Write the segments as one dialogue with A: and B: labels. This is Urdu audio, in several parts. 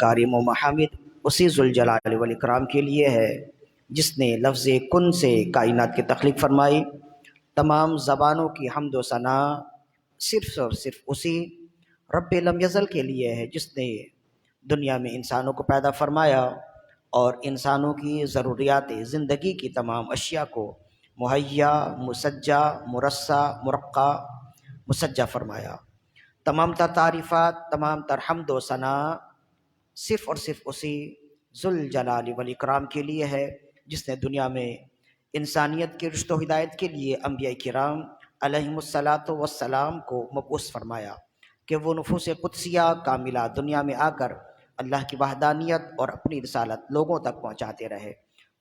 A: مکارم و محامد اسی ذوالجلال والاکرام کے لیے ہے جس نے لفظ کن سے کائنات کی تخلیق فرمائی۔ تمام زبانوں کی حمد و ثنا صرف اور صرف اسی رب لم یزل کے لیے ہے جس نے دنیا میں انسانوں کو پیدا فرمایا اور انسانوں کی ضروریات زندگی کی تمام اشیاء کو مہیا، مسجع، مرصع، مرقع، مسجع فرمایا۔ تمام تر تعریفات، تمام تر حمد و ثنا صرف اور صرف اسی ذوالجلال والاکرام کے لیے ہے جس نے دنیا میں انسانیت کے رشد و ہدایت کے لیے انبیاء کرام علیہم الصلاۃ والسلام کو مبعوث فرمایا کہ وہ نفوس قدسیہ کاملہ دنیا میں آ کر اللہ کی وحدانیت اور اپنی رسالت لوگوں تک پہنچاتے رہے۔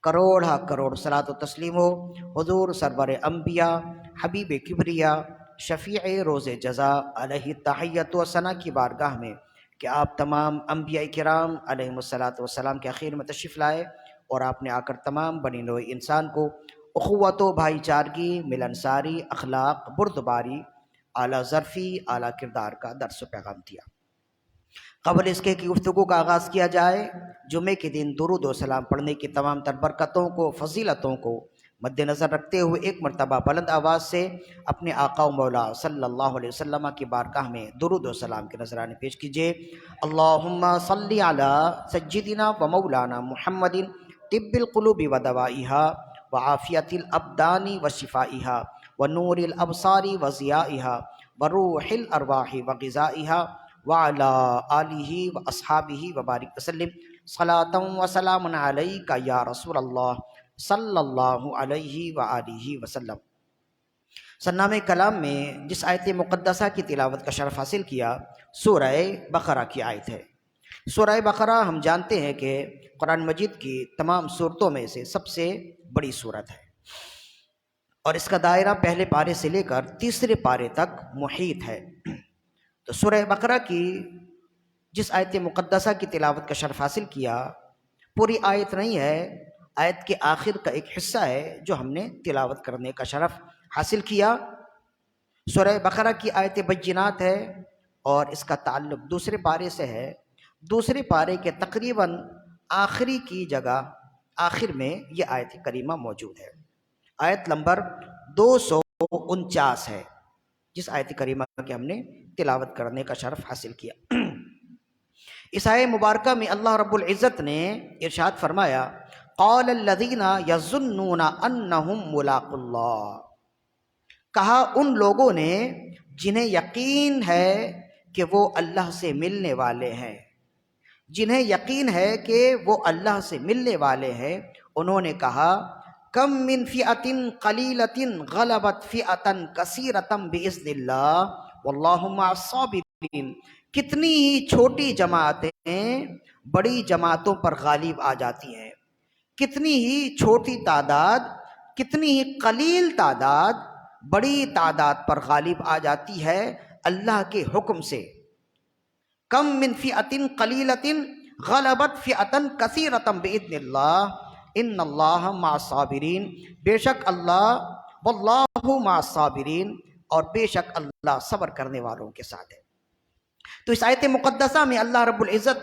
A: کروڑ ہا کروڑ صلاۃ و تسلیم ہو حضور سرور انبیاء، حبیب کبریا، شفیع روز جزا علیہ تحیت و ثنا کی بارگاہ میں کہ آپ تمام انبیاء کرام علیہم الصلاۃ والسلام کے اخیر میں تشریف لائے اور آپ نے آ کر تمام بنی نوع انسان کو اخوت و بھائی چارگی، ملنساری، اخلاق، بردباری، اعلیٰ ظرفی، اعلیٰ کردار کا درس و پیغام دیا۔ قبل اس کے کہ گفتگو کا آغاز کیا جائے، جمعے کے دن درود و سلام پڑھنے کی تمام تر برکتوں کو، فضیلتوں کو مد نظر رکھتے ہوئے ایک مرتبہ بلند آواز سے اپنے آقا و مولا صلی اللہ علیہ وسلم کی بارگاہ میں درود و سلام کے نذرانے پیش کیجیے۔ اللہم صلی علی سیدنا و مولانا محمد طب القلوب و دوائہا وعافیت الابدان و شفائہا ونور الابصار و ضیائہا وروح الارواح و غذائہا وعلی آلہ و اصحابہ وبارک وسلم صلاۃ و سلام علیک یا رسول اللہ صلی اللہ علیہ وآلہ وسلم۔ سرنامہ کلام میں جس آیت مقدسہ کی تلاوت کا شرف حاصل کیا سورہ بقرہ کی آیت ہے۔ سورہ بقرہ ہم جانتے ہیں کہ قرآن مجید کی تمام صورتوں میں سے سب سے بڑی صورت ہے اور اس کا دائرہ پہلے پارے سے لے کر تیسرے پارے تک محیط ہے۔ تو سورہ بقرہ کی جس آیت مقدسہ کی تلاوت کا شرف حاصل کیا پوری آیت نہیں ہے، آیت کے آخر کا ایک حصہ ہے جو ہم نے تلاوت کرنے کا شرف حاصل کیا۔ سورہ بقرہ کی آیت بینات ہے اور اس کا تعلق دوسرے پارے سے ہے۔ دوسرے پارے کے تقریباً آخری کی جگہ آخر میں یہ آیت کریمہ موجود ہے۔ آیت نمبر 249 ہے جس آیت کریمہ کے ہم نے تلاوت کرنے کا شرف حاصل کیا۔ اس آیت مبارکہ میں اللہ رب العزت نے ارشاد فرمایا قال الذین یظنون انہم ملاقو اللہ، کہا ان لوگوں نے جنہیں یقین ہے کہ وہ اللہ سے ملنے والے ہیں، جنہیں یقین ہے کہ وہ اللہ سے ملنے والے ہیں، انہوں نے کہا کم من فئۃ قلیلۃ غلبت فئۃ کثیرۃ باذن اللہ واللہ مع الصابرین، کتنی ہی چھوٹی جماعتیں بڑی جماعتوں پر غالب آ جاتی ہیں، کتنی ہی چھوٹی تعداد، کتنی ہی قلیل تعداد بڑی تعداد پر غالب آ جاتی ہے اللہ کے حکم سے۔ کم من فئۃ قلیلۃ غلبت فئۃ کثیرۃ باذن اللہ ان اللہ مع الصابرین، بے شک اللہ واللہ مع الصابرین، اور بے شک اللہ صبر کرنے والوں کے ساتھ ہے۔ تو اس آیت مقدسہ میں اللہ رب العزت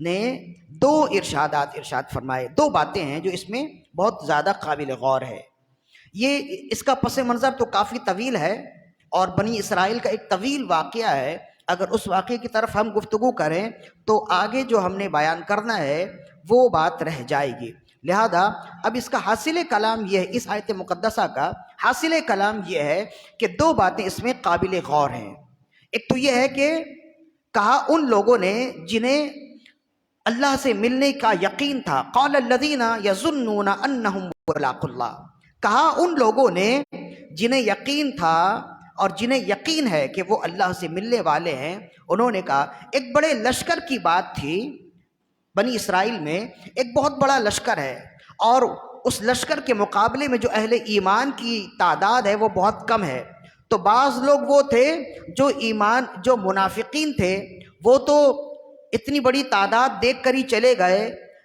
A: نے دو ارشادات ارشاد فرمائے، دو باتیں ہیں جو اس میں بہت زیادہ قابل غور ہے۔ یہ اس کا پس منظر تو کافی طویل ہے اور بنی اسرائیل کا ایک طویل واقعہ ہے، اگر اس واقعے کی طرف ہم گفتگو کریں تو آگے جو ہم نے بیان کرنا ہے وہ بات رہ جائے گی، لہذا اب اس کا حاصل کلام یہ ہے، اس آیت مقدسہ کا حاصل کلام یہ ہے کہ دو باتیں اس میں قابل غور ہیں۔ ایک تو یہ ہے کہ کہا ان لوگوں نے جنہیں اللہ سے ملنے کا یقین تھا، قال الذین یظنون انہم ملاقو اللہ، کہا ان لوگوں نے جنہیں یقین تھا اور جنہیں یقین ہے کہ وہ اللہ سے ملنے والے ہیں، انہوں نے کہا ایک بڑے لشکر کی بات تھی بنی اسرائیل میں، ایک بہت بڑا لشکر ہے اور اس لشکر کے مقابلے میں جو اہل ایمان کی تعداد ہے وہ بہت کم ہے، تو بعض لوگ وہ تھے جو منافقین تھے وہ تو اتنی بڑی تعداد دیکھ کر ہی چلے گئے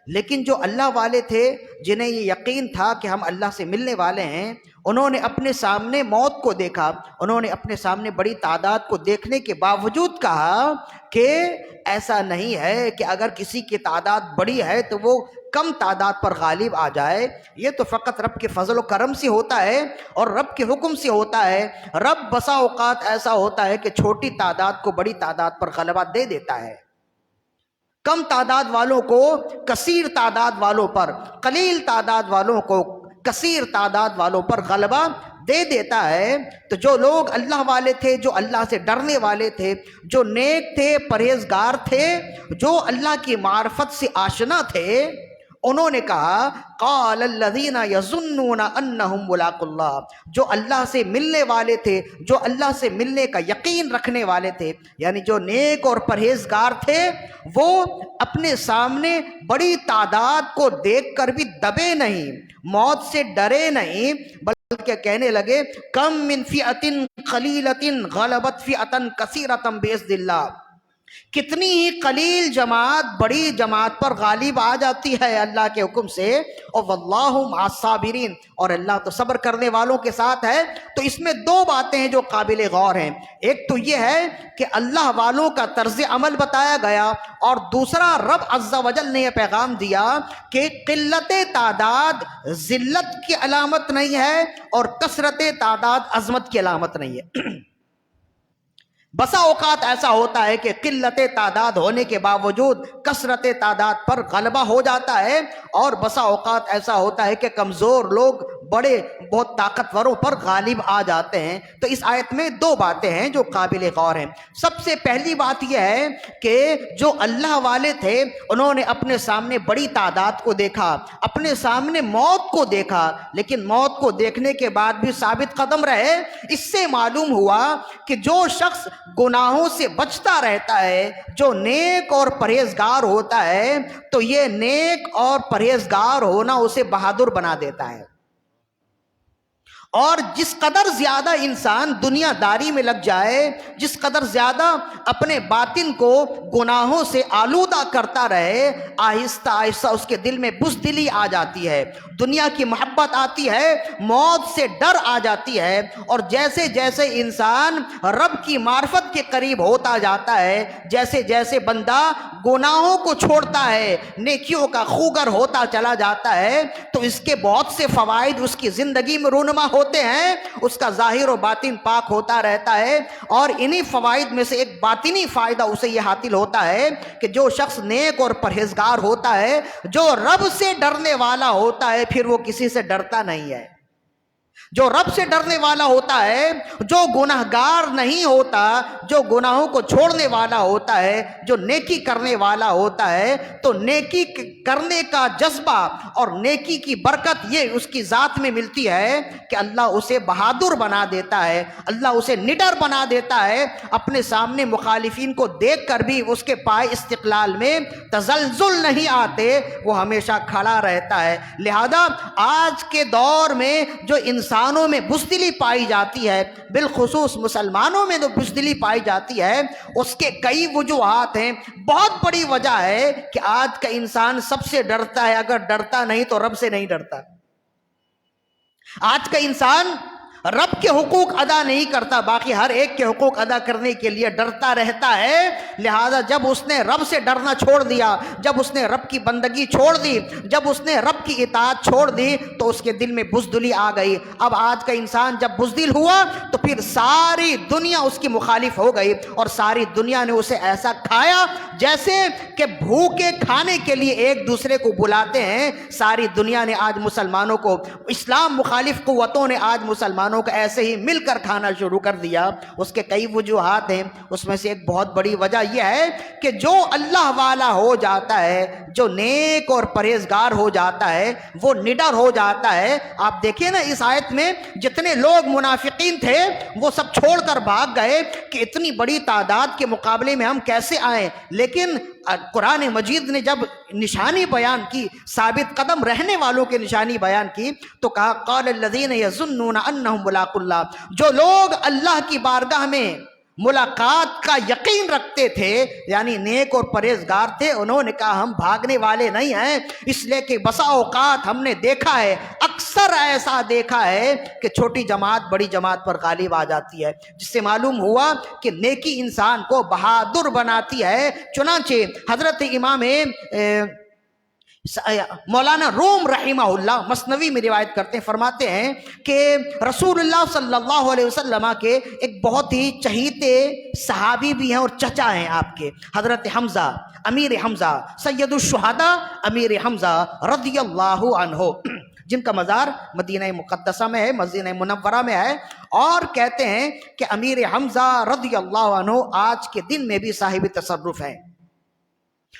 A: لیکن جو اللہ والے تھے جنہیں یہ یقین تھا کہ ہم اللہ سے ملنے والے ہیں، انہوں نے اپنے سامنے موت کو دیکھا، انہوں نے اپنے سامنے بڑی تعداد کو دیکھنے کے باوجود کہا کہ ایسا نہیں ہے کہ اگر کسی کی تعداد بڑی ہے تو وہ کم تعداد پر غالب آ جائے، یہ تو فقط رب کے فضل و کرم سے ہوتا ہے اور رب کے حکم سے ہوتا ہے۔ رب بسا اوقات ایسا ہوتا ہے کہ چھوٹی تعداد کو بڑی تعداد پر غلبہ دے دیتا ہے، کم تعداد والوں کو کثیر تعداد والوں پر، قلیل تعداد والوں کو کثیر تعداد والوں پر غلبہ دے دیتا ہے۔ تو جو لوگ اللہ والے تھے، جو اللہ سے ڈرنے والے تھے، جو نیک تھے، پرہیزگار تھے، جو اللہ کی معرفت سے آشنا تھے، انہوں نے کہا قال الذین یظنون انہم ملاقو اللہ، جو اللہ سے ملنے والے تھے، جو اللہ سے ملنے کا یقین رکھنے والے تھے، یعنی جو نیک اور پرہیزگار تھے، وہ اپنے سامنے بڑی تعداد کو دیکھ کر بھی دبے نہیں، موت سے ڈرے نہیں، بلکہ کہنے لگے کم من فئۃ قلیلۃ غلبت فئۃ کثیرۃ باذن اللہ، کتنی ہی قلیل جماعت بڑی جماعت پر غالب آ جاتی ہے اللہ کے حکم سے، اور واللہ مع الصابرین، اور اللہ تو صبر کرنے والوں کے ساتھ ہے۔ تو اس میں دو باتیں ہیں جو قابل غور ہیں، ایک تو یہ ہے کہ اللہ والوں کا طرز عمل بتایا گیا، اور دوسرا رب عز و جل نے یہ پیغام دیا کہ قلت تعداد ذلت کی علامت نہیں ہے اور کثرت تعداد عظمت کی علامت نہیں ہے۔ بسا اوقات ایسا ہوتا ہے کہ قلت تعداد ہونے کے باوجود کثرت تعداد پر غلبہ ہو جاتا ہے، اور بسا اوقات ایسا ہوتا ہے کہ کمزور لوگ بڑے بہت طاقتوروں پر غالب آ جاتے ہیں۔ تو اس آیت میں دو باتیں ہیں جو قابل غور ہیں۔ سب سے پہلی بات یہ ہے کہ جو اللہ والے تھے انہوں نے اپنے سامنے بڑی تعداد کو دیکھا، اپنے سامنے موت کو دیکھا، لیکن موت کو دیکھنے کے بعد بھی ثابت قدم رہے۔ اس سے معلوم ہوا کہ جو شخص گناہوں سے بچتا رہتا ہے، جو نیک اور پرہیزگار ہوتا ہے، تو یہ نیک اور پرہیزگار ہونا اسے بہادر بنا دیتا ہے۔ اور جس قدر زیادہ انسان دنیا داری میں لگ جائے، جس قدر زیادہ اپنے باطن کو گناہوں سے آلودہ کرتا رہے، آہستہ آہستہ اس کے دل میں بزدلی آ جاتی ہے، دنیا کی محبت آتی ہے، موت سے ڈر آ جاتی ہے، اور جیسے جیسے انسان رب کی معرفت کے قریب ہوتا جاتا ہے، جیسے جیسے بندہ گناہوں کو چھوڑتا ہے، نیکیوں کا خوگر ہوتا چلا جاتا ہے، تو اس کے بہت سے فوائد اس کی زندگی میں رونما ہوتے ہیں، اس کا ظاہر و باطن پاک ہوتا رہتا ہے۔ اور انہی فوائد میں سے ایک باطنی فائدہ اسے یہ حاصل ہوتا ہے کہ جو شخص نیک اور پرہیزگار ہوتا ہے، جو رب سے ڈرنے والا ہوتا ہے، پھر وہ کسی سے ڈرتا نہیں ہے۔ جو رب سے ڈرنے والا ہوتا ہے، جو گناہگار نہیں ہوتا، جو گناہوں کو چھوڑنے والا ہوتا ہے، جو نیکی کرنے والا ہوتا ہے، تو نیکی کرنے کا جذبہ اور نیکی کی برکت یہ اس کی ذات میں ملتی ہے کہ اللہ اسے بہادر بنا دیتا ہے، اللہ اسے نڈر بنا دیتا ہے، اپنے سامنے مخالفین کو دیکھ کر بھی اس کے پائے استقلال میں تزلزل نہیں آتے، وہ ہمیشہ کھڑا رہتا ہے۔ لہذا آج کے دور میں جو انسانوں میں بزدلی پائی جاتی ہے، بالخصوص مسلمانوں میں جو بزدلی پائی جاتی ہے، اس کے کئی وجوہات ہیں۔ بہت بڑی وجہ ہے کہ آج کا انسان سب سے ڈرتا ہے، اگر ڈرتا نہیں تو رب سے نہیں ڈرتا۔ آج کا انسان رب کے حقوق ادا نہیں کرتا، باقی ہر ایک کے حقوق ادا کرنے کے لیے ڈرتا رہتا ہے۔ لہذا جب اس نے رب سے ڈرنا چھوڑ دیا، جب اس نے رب کی بندگی چھوڑ دی، جب اس نے رب کی اطاعت چھوڑ دی، تو اس کے دل میں بزدلی آ گئی۔ اب آج کا انسان جب بزدل ہوا تو پھر ساری دنیا اس کی مخالف ہو گئی، اور ساری دنیا نے اسے ایسا کھایا جیسے کہ بھوکے کھانے کے لیے ایک دوسرے کو بلاتے ہیں۔ ساری دنیا نے آج مسلمانوں کو، اسلام مخالف قوتوں نے آج مسلمانوں کو ایسے ہی مل کر کھانا شروع کر دیا۔ اس کے کئی وجوہات ہیں، اس میں سے ایک بہت بڑی وجہ یہ ہے کہ جو اللہ والا ہو جاتا ہے، جو نیک اور پرہیزگار ہو جاتا ہے، وہ نڈر ہو جاتا ہے۔ آپ دیکھیں نا اس آیت میں جتنے لوگ منافقین تھے وہ سب چھوڑ کر بھاگ گئے کہ اتنی بڑی تعداد کے مقابلے میں ہم کیسے آئیں، لیکن قرآن مجید نے جب نشانی بیان کی، ثابت قدم رہنے والوں کی نشانی بیان کی، تو کہا قال الذین یظنون انہم ملاقو اللہ، جو لوگ اللہ کی بارگاہ میں ملاقات کا یقین رکھتے تھے، یعنی نیک اور پرہیزگار تھے، انہوں نے کہا ہم بھاگنے والے نہیں ہیں، اس لیے کہ بسا اوقات ہم نے دیکھا ہے، اکثر ایسا دیکھا ہے کہ چھوٹی جماعت بڑی جماعت پر غالب آ جاتی ہے، جس سے معلوم ہوا کہ نیکی انسان کو بہادر بناتی ہے۔ چنانچہ حضرت امام مولانا روم رحمہ اللہ مثنوی میں روایت کرتے ہیں، فرماتے ہیں کہ رسول اللہ صلی اللہ علیہ وسلم کے ایک بہت ہی چہیتے صحابی بھی ہیں اور چچا ہیں آپ کے، حضرت حمزہ، امیر حمزہ، سید الشہداء امیر حمزہ رضی اللہ عنہ، جن کا مزار مدینہ مقدسہ میں ہے، مدینہ منورہ میں ہے، اور کہتے ہیں کہ امیر حمزہ رضی اللہ عنہ آج کے دن میں بھی صاحب تصرف ہیں،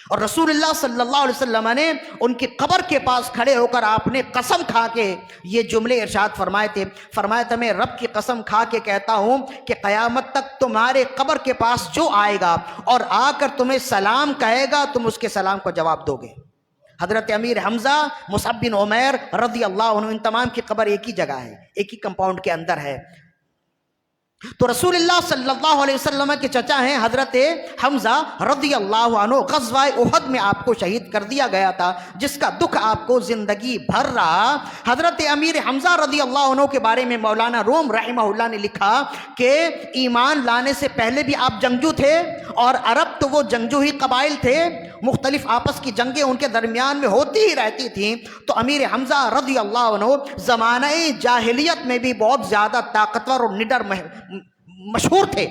A: اور رسول اللہ صلی اللہ علیہ وسلم نے ان کی قبر کے پاس کھڑے ہو کر آپ نے قسم کھا کے یہ جملے ارشاد فرمائے تھے، فرمایا تھا میں رب کی قسم کھا کے کہتا ہوں کہ قیامت تک تمہارے قبر کے پاس جو آئے گا اور آ کر تمہیں سلام کہے گا، تم اس کے سلام کو جواب دو گے۔ حضرت امیر حمزہ، مصعب بن عمیر رضی اللہ عنہ، ان تمام کی قبر ایک ہی جگہ ہے، ایک ہی کمپاؤنڈ کے اندر ہے۔ تو رسول اللہ صلی اللہ علیہ وسلم کے چچا ہیں حضرت حمزہ رضی اللہ عنہ، غزوہ احد میں آپ کو شہید کر دیا گیا تھا، جس کا دکھ آپ کو زندگی بھر رہا۔ حضرت امیر حمزہ رضی اللہ عنہ کے بارے میں مولانا روم رحمہ اللہ نے لکھا کہ ایمان لانے سے پہلے بھی آپ جنگجو تھے، اور عرب تو وہ جنگجو ہی قبائل تھے، مختلف آپس کی جنگیں ان کے درمیان میں ہوتی ہی رہتی تھیں، تو امیر حمزہ رضی اللہ عنہ زمانہ جاہلیت میں بھی بہت زیادہ طاقتور اور نڈر مشہور تھے،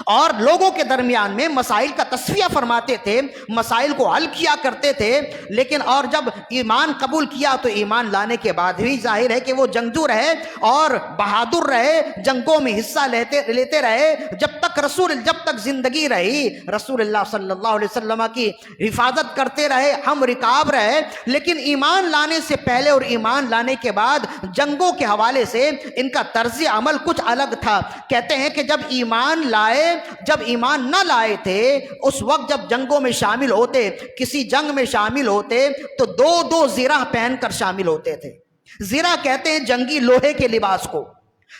A: اور لوگوں کے درمیان میں مسائل کا تصفیہ فرماتے تھے، مسائل کو حل کیا کرتے تھے، لیکن اور جب ایمان قبول کیا تو ایمان لانے کے بعد بھی ظاہر ہے کہ وہ جنگجو رہے اور بہادر رہے، جنگوں میں حصہ لیتے رہے، جب تک زندگی رہی رسول اللہ صلی اللہ علیہ وسلم کی حفاظت کرتے رہے، ہم رکاب رہے۔ لیکن ایمان لانے سے پہلے اور ایمان لانے کے بعد جنگوں کے حوالے سے ان کا طرز عمل کچھ الگ تھا۔ کہتے ہیں کہ جب ایمان نہ لائے تھے، اس وقت جب جنگوں میں شامل ہوتے، کسی جنگ میں شامل ہوتے تو دو زرہ پہن کر شامل ہوتے تھے۔ زرہ کہتے ہیں جنگی لوہے کے لباس کو،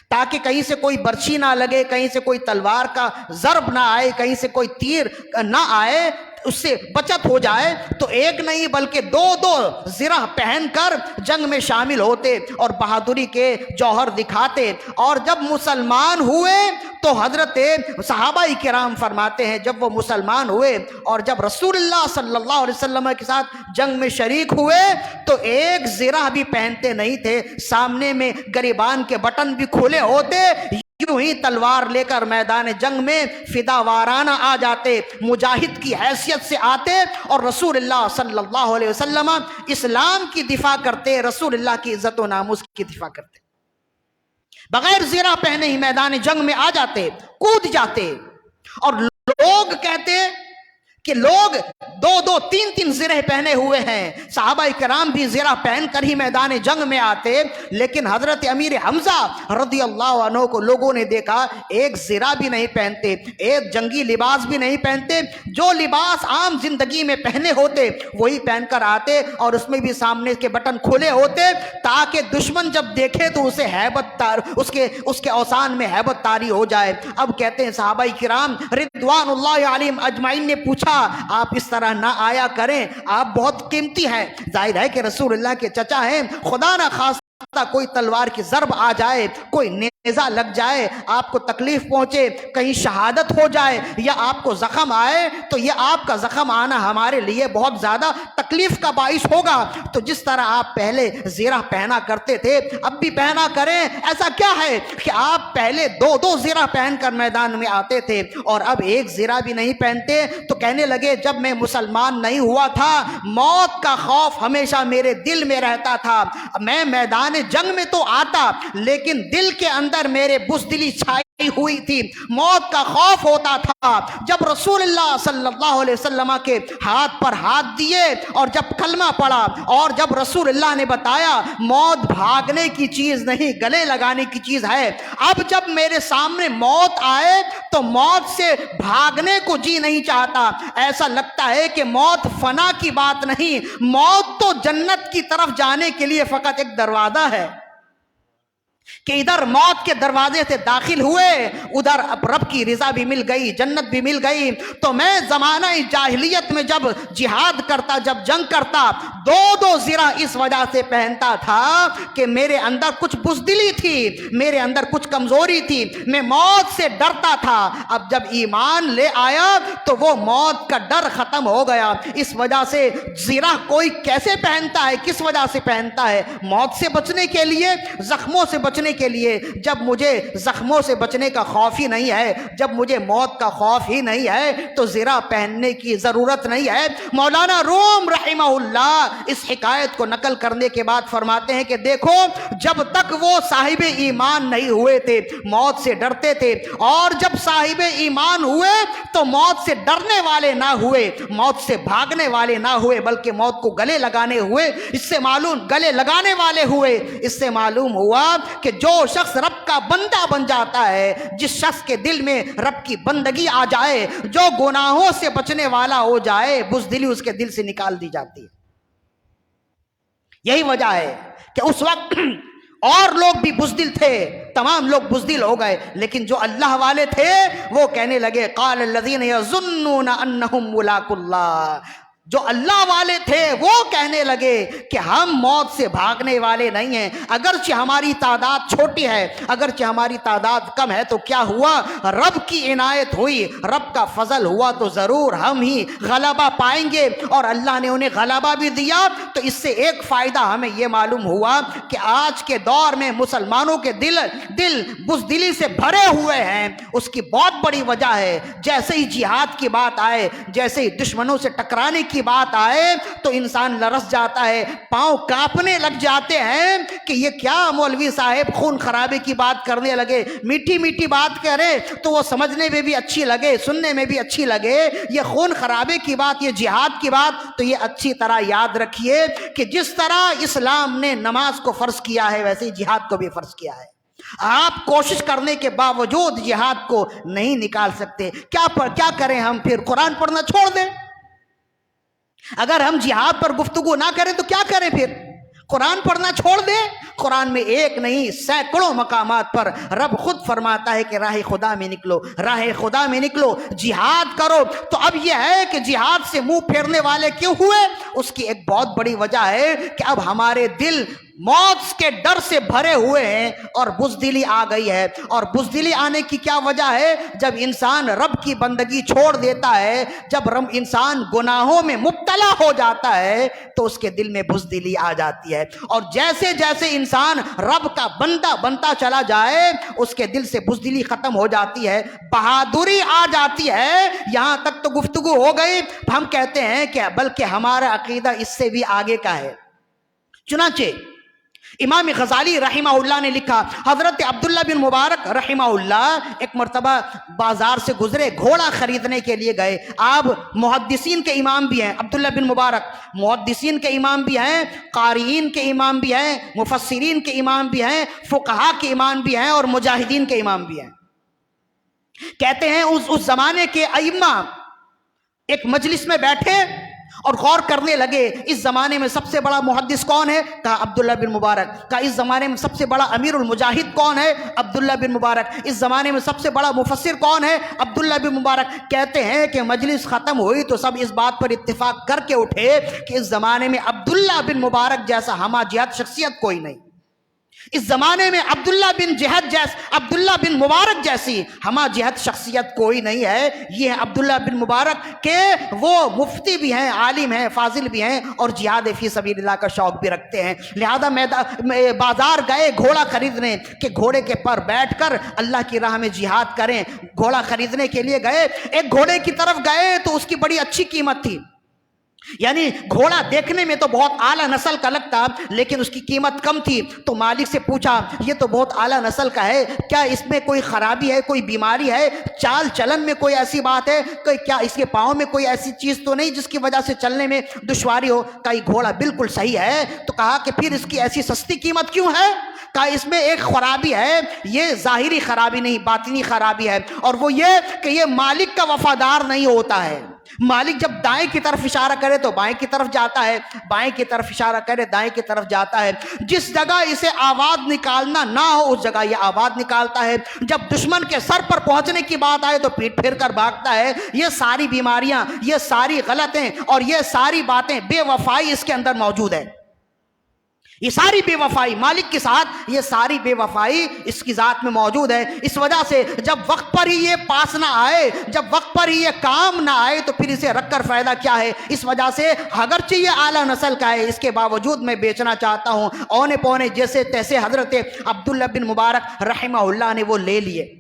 A: تاکہ کہیں سے کوئی برچھی نہ لگے، کہیں سے کوئی تلوار کا ضرب نہ آئے، کہیں سے کوئی تیر نہ آئے، اس سے بچت ہو جائے، تو ایک نہیں بلکہ دو زرہ پہن کر جنگ میں شامل ہوتے اور بہادری کے جوہر دکھاتے۔ اور جب مسلمان ہوئے تو حضرت صحابہ کرام فرماتے ہیں جب وہ مسلمان ہوئے اور جب رسول اللہ صلی اللہ علیہ وسلم کے ساتھ جنگ میں شریک ہوئے تو ایک زرہ بھی پہنتے نہیں تھے، سامنے میں گریبان کے بٹن بھی کھلے ہوتے، یوں ہی تلوار لے کر میدان جنگ میں فدا وارانہ آ جاتے، مجاہد کی حیثیت سے آتے اور رسول اللہ صلی اللہ علیہ وسلم اسلام کی دفاع کرتے، رسول اللہ کی عزت و ناموس کی دفاع کرتے، بغیر زرہ پہنے ہی میدان جنگ میں آ جاتے، کود جاتے۔ اور لوگ کہتے کہ لوگ دو تین زرہ پہنے ہوئے ہیں، صحابہ کرام بھی زرہ پہن کر ہی میدان جنگ میں آتے، لیکن حضرت امیر حمزہ رضی اللہ عنہ کو لوگوں نے دیکھا ایک زرہ بھی نہیں پہنتے، ایک جنگی لباس بھی نہیں پہنتے، جو لباس عام زندگی میں پہنے ہوتے وہی پہن کر آتے، اور اس میں بھی سامنے کے بٹن کھلے ہوتے تاکہ دشمن جب دیکھے تو اسے اس کے اوسان میں ہیبت طاری ہو جائے۔ اب کہتے ہیں صحابہ کرام رضوان اللہ علیہم اجمعین نے پوچھا آپ اس طرح نہ آیا کریں، آپ بہت قیمتی ہیں، ظاہر ہے کہ رسول اللہ کے چچا ہیں، خدا نہ خواستہ کوئی تلوار کی ضرب آ جائے، کوئی نیزہ لگ جائے، آپ کو تکلیف پہنچے، کہیں شہادت ہو جائے یا آپ کو زخم آئے تو یہ آپ کا زخم آنا ہمارے لیے بہت زیادہ تکلیف کا باعث ہوگا، تو جس طرح آپ پہلے زرہ پہنا کرتے تھے اب بھی پہنا کریں۔ ایسا کیا ہے کہ آپ پہلے دو زرہ پہن کر میدان میں آتے تھے اور اب ایک زرہ بھی نہیں پہنتے؟ تو کہنے لگے جب میں مسلمان نہیں ہوا تھا موت کا خوف ہمیشہ میرے دل میں رہتا تھا، میں میدان جنگ میں تو آتا لیکن دل کے اندر میرے بزدلی چھائی ہوئی تھی، موت کا خوف ہوتا تھا۔ جب رسول اللہ صلی اللہ علیہ وسلم کے ہاتھ پر ہاتھ دیے اور جب کلمہ پڑھا اور جب رسول اللہ نے بتایا موت بھاگنے کی چیز نہیں گلے لگانے کی چیز ہے، اب جب میرے سامنے موت آئے تو موت سے بھاگنے کو جی نہیں چاہتا، ایسا لگتا ہے کہ موت فنا کی بات نہیں، موت تو جنت کی طرف جانے کے لیے فقط ایک دروازہ ہے۔ کہ ادھر موت کے دروازے سے داخل ہوئے، ادھر اب رب کی رضا بھی مل گئی، جنت بھی مل گئی۔ تو میں زمانہ جاہلیت میں جب جہاد کرتا، جب جنگ کرتا، دو زرہ اس وجہ سے پہنتا تھا کہ میرے اندر کچھ بزدلی تھی، میرے اندر کچھ کمزوری تھی، میں موت سے ڈرتا تھا۔ اب جب ایمان لے آیا تو وہ موت کا ڈر ختم ہو گیا۔ اس وجہ سے زرہ کوئی کیسے پہنتا ہے، کس وجہ سے پہنتا ہے؟ موت سے بچنے کے لیے، زخموں سے بچنے کے لیے۔ جب مجھے زخموں سے بچنے کا خوف ہی نہیں ہے، جب مجھے موت کا خوف ہی نہیں ہے، تو زرہ پہننے کی ضرورت نہیں ہے۔ مولانا روم رحمہ اللہ اس حکایت کو نقل کرنے کے بعد فرماتے ہیں کہ دیکھو، جب تک وہ صاحب ایمان نہیں ہوئے تھے موت سے ڈرتے تھے، اور جب صاحب ایمان ہوئے تو موت سے ڈرنے والے نہ ہوئے، موت سے بھاگنے والے نہ ہوئے، بلکہ موت کو گلے لگانے ہوئے۔ اس سے معلوم گلے لگانے والے ہوئے۔ اس سے معلوم ہوا کہ جو شخص رب کا بندہ بن جاتا ہے، جس شخص کے دل میں رب کی بندگی آ جائے، جو گناہوں سے بچنے والا ہو جائے، بزدلی اس کے دل سے نکال دی جاتی ہے۔ یہی وجہ ہے کہ اس وقت اور لوگ بھی بزدل تھے، تمام لوگ بزدل ہو گئے، لیکن جو اللہ والے تھے وہ کہنے لگے قال الذین یظنون انہم ملاق اللہ۔ جو اللہ والے تھے وہ کہنے لگے کہ ہم موت سے بھاگنے والے نہیں ہیں، اگرچہ ہماری تعداد چھوٹی ہے، اگرچہ ہماری تعداد کم ہے، تو کیا ہوا؟ رب کی عنایت ہوئی، رب کا فضل ہوا تو ضرور ہم ہی غلبہ پائیں گے۔ اور اللہ نے انہیں غلبہ بھی دیا۔ تو اس سے ایک فائدہ ہمیں یہ معلوم ہوا کہ آج کے دور میں مسلمانوں کے دل بزدلی سے بھرے ہوئے ہیں۔ اس کی بہت بڑی وجہ ہے، جیسے ہی جہاد کی بات آئے، جیسے ہی دشمنوں سے ٹکرانے کی بات آئے تو انسان لرز جاتا ہے، پاؤں کانپنے لگ جاتے ہیں کہ یہ کیا مولوی صاحب خون خرابے کی بات کرنے لگے، میٹھی میٹھی بات کرے تو وہ سمجھنے میں بھی اچھی لگے، سننے میں بھی اچھی لگے، یہ خون خرابے کی بات، یہ جہاد کی بات۔ تو یہ اچھی طرح یاد رکھیے کہ جس طرح اسلام نے نماز کو فرض کیا ہے، ویسے ہی جہاد کو بھی فرض کیا ہے۔ آپ کوشش کرنے کے باوجود جہاد کو نہیں نکال سکتے۔ کیا کریں ہم پھر؟ قرآن پڑھنا چھوڑ دیں؟ اگر ہم جہاد پر گفتگو نہ کریں تو کیا کریں پھر؟ قرآن پڑھنا چھوڑ دیں؟ قرآن میں ایک نہیں سینکڑوں مقامات پر رب خود فرماتا ہے کہ راہ خدا میں نکلو، راہ خدا میں نکلو، جہاد کرو۔ تو اب یہ ہے کہ جہاد سے منہ پھیرنے والے کیوں ہوئے؟ اس کی ایک بہت بڑی وجہ ہے کہ اب ہمارے دل موت کے ڈر سے بھرے ہوئے ہیں اور بزدلی آ گئی ہے۔ اور بزدلی آنے کی کیا وجہ ہے؟ جب انسان رب کی بندگی چھوڑ دیتا ہے، جب انسان گناہوں میں مبتلا ہو جاتا ہے تو اس کے دل میں بزدلی آ جاتی ہے۔ اور جیسے جیسے انسان رب کا بندہ بنتا چلا جائے، اس کے دل سے بزدلی ختم ہو جاتی ہے، بہادری آ جاتی ہے۔ یہاں تک تو گفتگو ہو گئی، ہم کہتے ہیں کہ بلکہ ہمارا عقیدہ اس سے بھی آگے کا ہے۔ چنانچہ امام غزالی رحمہ اللہ نے لکھا، حضرت عبداللہ بن مبارک رحمہ اللہ ایک مرتبہ بازار سے گزرے، گھوڑا خریدنے کے لیے گئے۔ آپ محدثین کے امام بھی ہیں، عبداللہ بن مبارک محدثین کے امام بھی ہیں، قارئین کے امام بھی ہیں، مفسرین کے امام بھی ہیں، فقہاء کے امام بھی ہیں، اور مجاہدین کے امام بھی ہیں۔ کہتے ہیں اس زمانے کے ائمہ ایک مجلس میں بیٹھے اور غور کرنے لگے، اس زمانے میں سب سے بڑا محدث کون ہے؟ کہا عبداللہ بن مبارک۔ کہا اس زمانے میں سب سے بڑا امیر المجاہد کون ہے؟ عبداللہ بن مبارک۔ اس زمانے میں سب سے بڑا مفسر کون ہے؟ عبداللہ بن مبارک۔ کہتے ہیں کہ مجلس ختم ہوئی تو سب اس بات پر اتفاق کر کے اٹھے کہ اس زمانے میں عبداللہ بن مبارک جیسا ہمہ جہت شخصیت کوئی نہیں، اس زمانے میں عبداللہ بن مبارک جیسی ہمہ جہت شخصیت کوئی نہیں ہے۔ یہ ہے عبداللہ بن مبارک کہ وہ مفتی بھی ہیں، عالم ہیں، فاضل بھی ہیں، اور جہاد فی سبیل اللہ کا شوق بھی رکھتے ہیں۔ لہذا بازار گئے گھوڑا خریدنے کہ گھوڑے کے پر بیٹھ کر اللہ کی راہ میں جہاد کریں۔ گھوڑا خریدنے کے لیے گئے، ایک گھوڑے کی طرف گئے تو اس کی بڑی اچھی قیمت تھی، یعنی گھوڑا دیکھنے میں تو بہت اعلیٰ نسل کا لگتا لیکن اس کی قیمت کم تھی۔ تو مالک سے پوچھا یہ تو بہت اعلیٰ نسل کا ہے، کیا اس میں کوئی خرابی ہے، کوئی بیماری ہے، چال چلن میں کوئی ایسی بات ہے کہ کیا اس کے پاؤں میں کوئی ایسی چیز تو نہیں جس کی وجہ سے چلنے میں دشواری ہو؟ کہا یہ گھوڑا بالکل صحیح ہے۔ تو کہا کہ پھر اس کی ایسی سستی قیمت کیوں ہے؟ کہا اس میں ایک خرابی ہے، یہ ظاہری خرابی نہیں باطنی خرابی ہے، اور وہ یہ کہ یہ مالک کا وفادار نہیں ہوتا ہے۔ مالک جب دائیں کی طرف اشارہ کرے تو بائیں کی طرف جاتا ہے، بائیں کی طرف اشارہ کرے دائیں کی طرف جاتا ہے، جس جگہ اسے آواز نکالنا نہ ہو اس جگہ یہ آواز نکالتا ہے، جب دشمن کے سر پر پہنچنے کی بات آئے تو پیٹ پھیر کر بھاگتا ہے۔ یہ ساری بیماریاں، یہ ساری غلطیں اور یہ ساری باتیں، بے وفائی اس کے اندر موجود ہے۔ یہ ساری بے وفائی مالک کے ساتھ، یہ ساری بے وفائی اس کی ذات میں موجود ہے۔ اس وجہ سے جب وقت پر ہی یہ پاس نہ آئے، جب وقت پر ہی یہ کام نہ آئے تو پھر اسے رکھ کر فائدہ کیا ہے؟ اس وجہ سے اگرچہ یہ اعلیٰ نسل کا ہے، اس کے باوجود میں بیچنا چاہتا ہوں۔ اونے پونے جیسے تیسے حضرت عبداللہ بن مبارک رحمہ اللہ نے وہ لے لیے،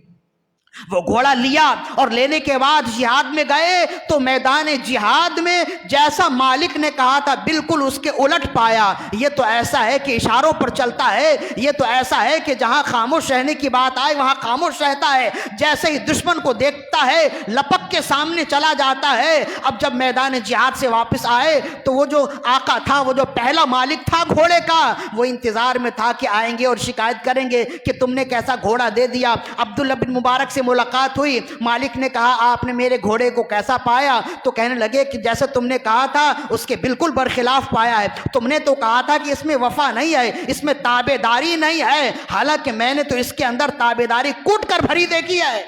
A: وہ گھوڑا لیا، اور لینے کے بعد جہاد میں گئے تو میدان جہاد میں جیسا مالک نے کہا تھا بالکل اس کے الٹ پایا۔ یہ تو ایسا ہے کہ اشاروں پر چلتا ہے، یہ تو ایسا ہے کہ جہاں خاموش رہنے کی بات آئے وہاں خاموش رہتا ہے، جیسے ہی دشمن کو دیکھتا ہے لپک کے سامنے چلا جاتا ہے۔ اب جب میدان جہاد سے واپس آئے تو وہ جو آقا تھا، وہ جو پہلا مالک تھا گھوڑے کا، وہ انتظار میں تھا کہ آئیں گے اور شکایت کریں گے کہ تم نے کیسا گھوڑا دے دیا۔ عبداللہ بن مبارک سے ملاقات ہوئی، مالک نے کہا آپ نے میرے گھوڑے کو کیسا پایا؟ تو کہنے لگے کہ جیسے تم نے کہا تھا اس کے بالکل برخلاف پایا ہے۔ تم نے تو کہا تھا کہ اس میں وفا نہیں ہے، اس میں تابعداری نہیں ہے، حالانکہ میں نے تو اس کے اندر تابعداری کوٹ کر بھری دیکھی ہے،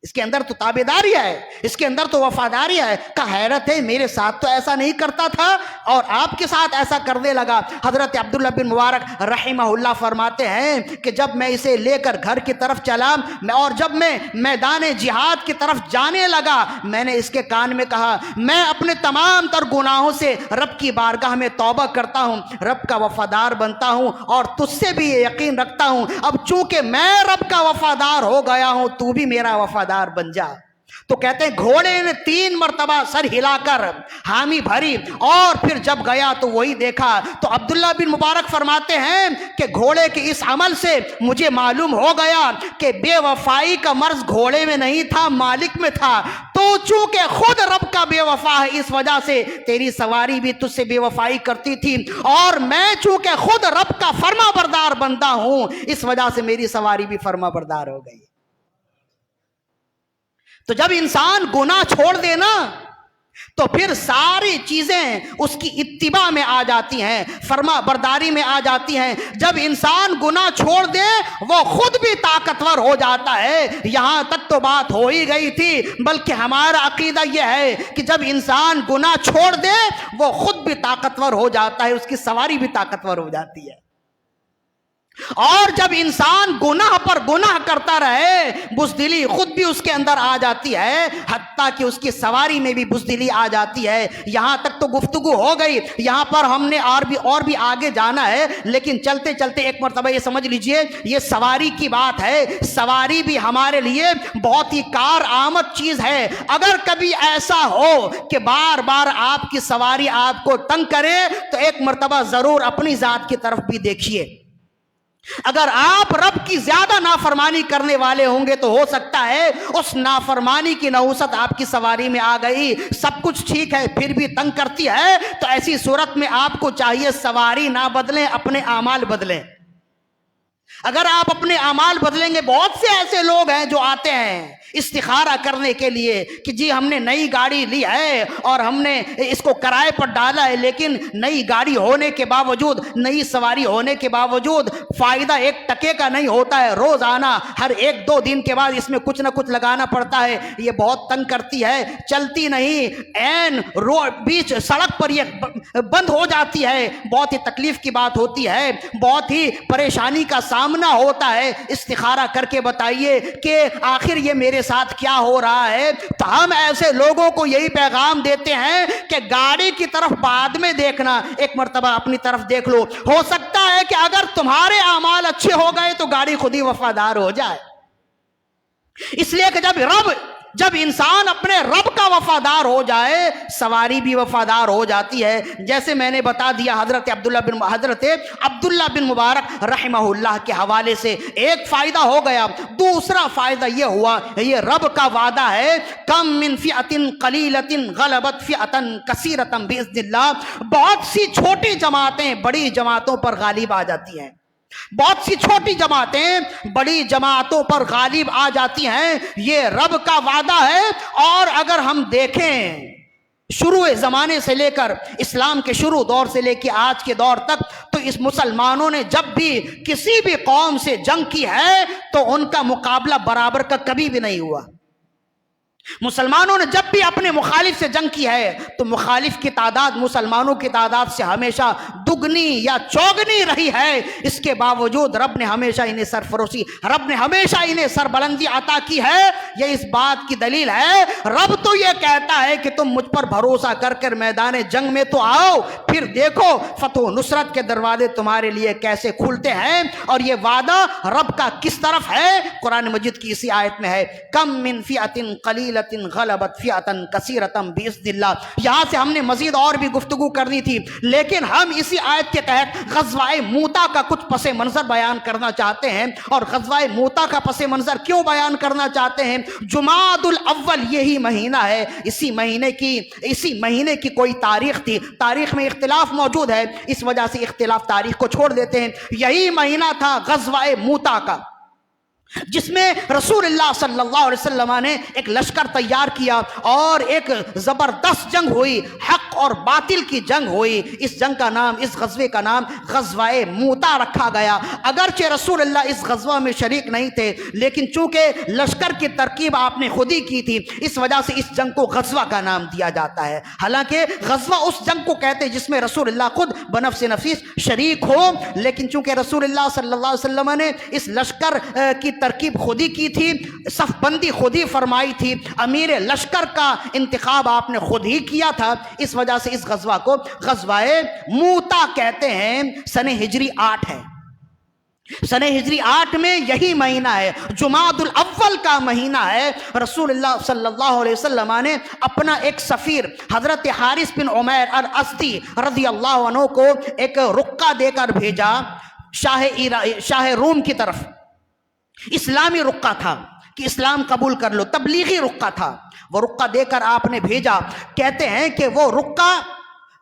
A: اس کے اندر تو تابعداری ہے، اس کے اندر تو وفاداری ہے۔ کہ حیرت ہے، میرے ساتھ تو ایسا نہیں کرتا تھا اور آپ کے ساتھ ایسا کرنے لگا۔ حضرت عبداللہ بن مبارک رحمہ اللہ فرماتے ہیں کہ جب میں اسے لے کر گھر کی طرف چلا اور جب میں میدان جہاد کی طرف جانے لگا، میں نے اس کے کان میں کہا میں اپنے تمام تر گناہوں سے رب کی بارگاہ میں توبہ کرتا ہوں، رب کا وفادار بنتا ہوں اور تجھ سے بھی یہ یقین رکھتا ہوں اب چونکہ میں رب کا وفادار ہو گیا ہوں تو بھی میرا وفادار بن جا۔ تو کہتے ہیں گھوڑے نے 3 مرتبہ سر ہلا کر حامی بھری اور پھر جب گیا تو وہی دیکھا۔ تو عبداللہ بن مبارک فرماتے ہیں کہ گھوڑے کے اس عمل سے مجھے معلوم ہو گیا کہ بے وفائی کا مرض گھوڑے میں نہیں تھا، مالک میں تھا۔ تو چونکہ خود رب کا بے وفا ہے اس وجہ سے تیری سواری بھی تجھ سے بے وفائی کرتی تھی، اور میں چونکہ خود رب کا فرما بردار بندہ ہوں اس وجہ سے میری سواری بھی فرما بردار ہو گئی۔ تو جب انسان گناہ چھوڑ دے نا تو پھر ساری چیزیں اس کی اتباع میں آ جاتی ہیں، فرما برداری میں آ جاتی ہیں۔ جب انسان گناہ چھوڑ دے وہ خود بھی طاقتور ہو جاتا ہے۔ یہاں تک تو بات ہو ہی گئی تھی، بلکہ ہمارا عقیدہ یہ ہے کہ جب انسان گناہ چھوڑ دے وہ خود بھی طاقتور ہو جاتا ہے، اس کی سواری بھی طاقتور ہو جاتی ہے۔ اور جب انسان گناہ پر گناہ کرتا رہے بزدلی خود بھی اس کے اندر آ جاتی ہے، حتیٰ کہ اس کی سواری میں بھی بزدلی آ جاتی ہے۔ یہاں تک تو گفتگو ہو گئی، یہاں پر ہم نے اور بھی آگے جانا ہے، لیکن چلتے چلتے ایک مرتبہ یہ سمجھ لیجئے یہ سواری کی بات ہے۔ سواری بھی ہمارے لیے بہت ہی کارآمد چیز ہے۔ اگر کبھی ایسا ہو کہ بار بار آپ کی سواری آپ کو تنگ کرے تو ایک مرتبہ ضرور اپنی ذات کی طرف بھی دیکھیے۔ اگر آپ رب کی زیادہ نافرمانی کرنے والے ہوں گے تو ہو سکتا ہے اس نافرمانی کی نحوست آپ کی سواری میں آ گئی، سب کچھ ٹھیک ہے پھر بھی تنگ کرتی ہے، تو ایسی صورت میں آپ کو چاہیے سواری نہ بدلیں، اپنے اعمال بدلیں۔ اگر آپ اپنے اعمال بدلیں گے، بہت سے ایسے لوگ ہیں جو آتے ہیں استخارہ کرنے کے لیے کہ جی ہم نے نئی گاڑی لی ہے اور ہم نے اس کو کرائے پر ڈالا ہے، لیکن نئی گاڑی ہونے کے باوجود، نئی سواری ہونے کے باوجود فائدہ 1 ٹکے کا نہیں ہوتا ہے۔ روزانہ ہر 1-2 دن کے بعد اس میں کچھ نہ کچھ لگانا پڑتا ہے، یہ بہت تنگ کرتی ہے، چلتی نہیں، عین بیچ سڑک پر یہ بند ہو جاتی ہے، بہت ہی تکلیف کی بات ہوتی ہے، بہت ہی پریشانی کا سامنا ہوتا ہے۔ استخارہ کر کے بتائیے کہ آخر یہ میرے ساتھ کیا ہو رہا ہے۔ تو ہم ایسے لوگوں کو یہی پیغام دیتے ہیں کہ گاڑی کی طرف بعد میں دیکھنا، ایک مرتبہ اپنی طرف دیکھ لو۔ ہو سکتا ہے کہ اگر تمہارے اعمال اچھے ہو گئے تو گاڑی خود ہی وفادار ہو جائے۔ اس لیے کہ جب انسان اپنے رب کا وفادار ہو جائے سواری بھی وفادار ہو جاتی ہے۔ جیسے میں نے بتا دیا حضرت عبداللہ بن مبارک رحمہ اللہ کے حوالے سے ایک فائدہ ہو گیا۔ دوسرا فائدہ یہ ہوا، یہ رب کا وعدہ ہے، کم من فئۃ قلیلۃ غلبت فئۃ کثیرۃ باذن اللہ، بہت سی چھوٹی جماعتیں بڑی جماعتوں پر غالب آ جاتی ہیں۔ بہت سی چھوٹی جماعتیں بڑی جماعتوں پر غالب آ جاتی ہیں، یہ رب کا وعدہ ہے۔ اور اگر ہم دیکھیں شروع زمانے سے لے کر اسلام کے شروع دور سے لے کے آج کے دور تک، تو اس مسلمانوں نے جب بھی کسی بھی قوم سے جنگ کی ہے تو ان کا مقابلہ برابر کا کبھی بھی نہیں ہوا۔ مسلمانوں نے جب بھی اپنے مخالف سے جنگ کی ہے تو مخالف کی تعداد مسلمانوں کی تعداد سے ہمیشہ دگنی یا چوگنی رہی ہے۔ اس کے باوجود رب نے ہمیشہ انہیں سرفروشی، رب نے ہمیشہ انہیں سربلندی عطا کی ہے۔ یہ اس بات کی دلیل ہے، رب تو یہ کہتا ہے کہ تم مجھ پر بھروسہ کر کر میدان جنگ میں تو آؤ، پھر دیکھو فتح و نصرت کے دروازے تمہارے لیے کیسے کھلتے ہیں۔ اور یہ وعدہ رب کا کس طرف ہے؟ قرآن مجید کی اسی آیت میں ہے، کم من فئۃ قلیلۃ غلبت فئۃ کثیرۃ باذن اللہ۔ یہاں سے ہم نے مزید اور بھی گفتگو کرنی تھی، لیکن ہم اسی آیت کے تحت غزوہ موتا کا کچھ پس منظر بیان کرنا چاہتے ہیں۔ اور غزوہ موتا کا پس منظر کیوں بیان کرنا چاہتے ہیں؟ جمادی الاول یہی مہینہ ہے، اسی مہینے کی کوئی تاریخ تھی، تاریخ میں اختلاف موجود ہے، اس وجہ سے اختلاف تاریخ کو چھوڑ دیتے ہیں۔ یہی مہینہ تھا غزوہ موتا کا، جس میں رسول اللہ صلی اللہ علیہ وسلم نے ایک لشکر تیار کیا اور ایک زبردست جنگ ہوئی، حق اور باطل کی جنگ ہوئی۔ اس جنگ کا نام، اس غزوے کا نام غزوہ موتا رکھا گیا۔ اگرچہ رسول اللہ اس غزوہ میں شریک نہیں تھے، لیکن چونکہ لشکر کی ترکیب آپ نے خود ہی کی تھی، اس وجہ سے اس جنگ کو غزوہ کا نام دیا جاتا ہے۔ حالانکہ غزوہ اس جنگ کو کہتے ہیں جس میں رسول اللہ خود بنفس نفیس شریک ہو، لیکن چونکہ رسول اللہ صلی اللہ علیہ وسلم نے اس لشکر کی ترکیب خود ہی کی تھی، صف بندی خود ہی فرمائی تھی، امیر لشکر کا انتخاب آپ نے خود ہی کیا تھا، اس وجہ سے اس غزوہ کو غزوہ موتا کہتے ہیں۔ سن ہجری 8 ہے، سن ہجری 8 میں یہی مہینہ ہے، جمادی الاول کا مہینہ ہے۔ رسول اللہ صلی اللہ علیہ وسلم نے اپنا ایک سفیر حضرت حارث بن عمیر الازدی رضی اللہ عنہ کو ایک رقعہ دے کر بھیجا شاہ روم کی طرف۔ اسلامی رقعہ تھا کہ اسلام قبول کر لو، تبلیغی رقعہ تھا، وہ رقعہ دے کر آپ نے بھیجا۔ کہتے ہیں کہ وہ رقعہ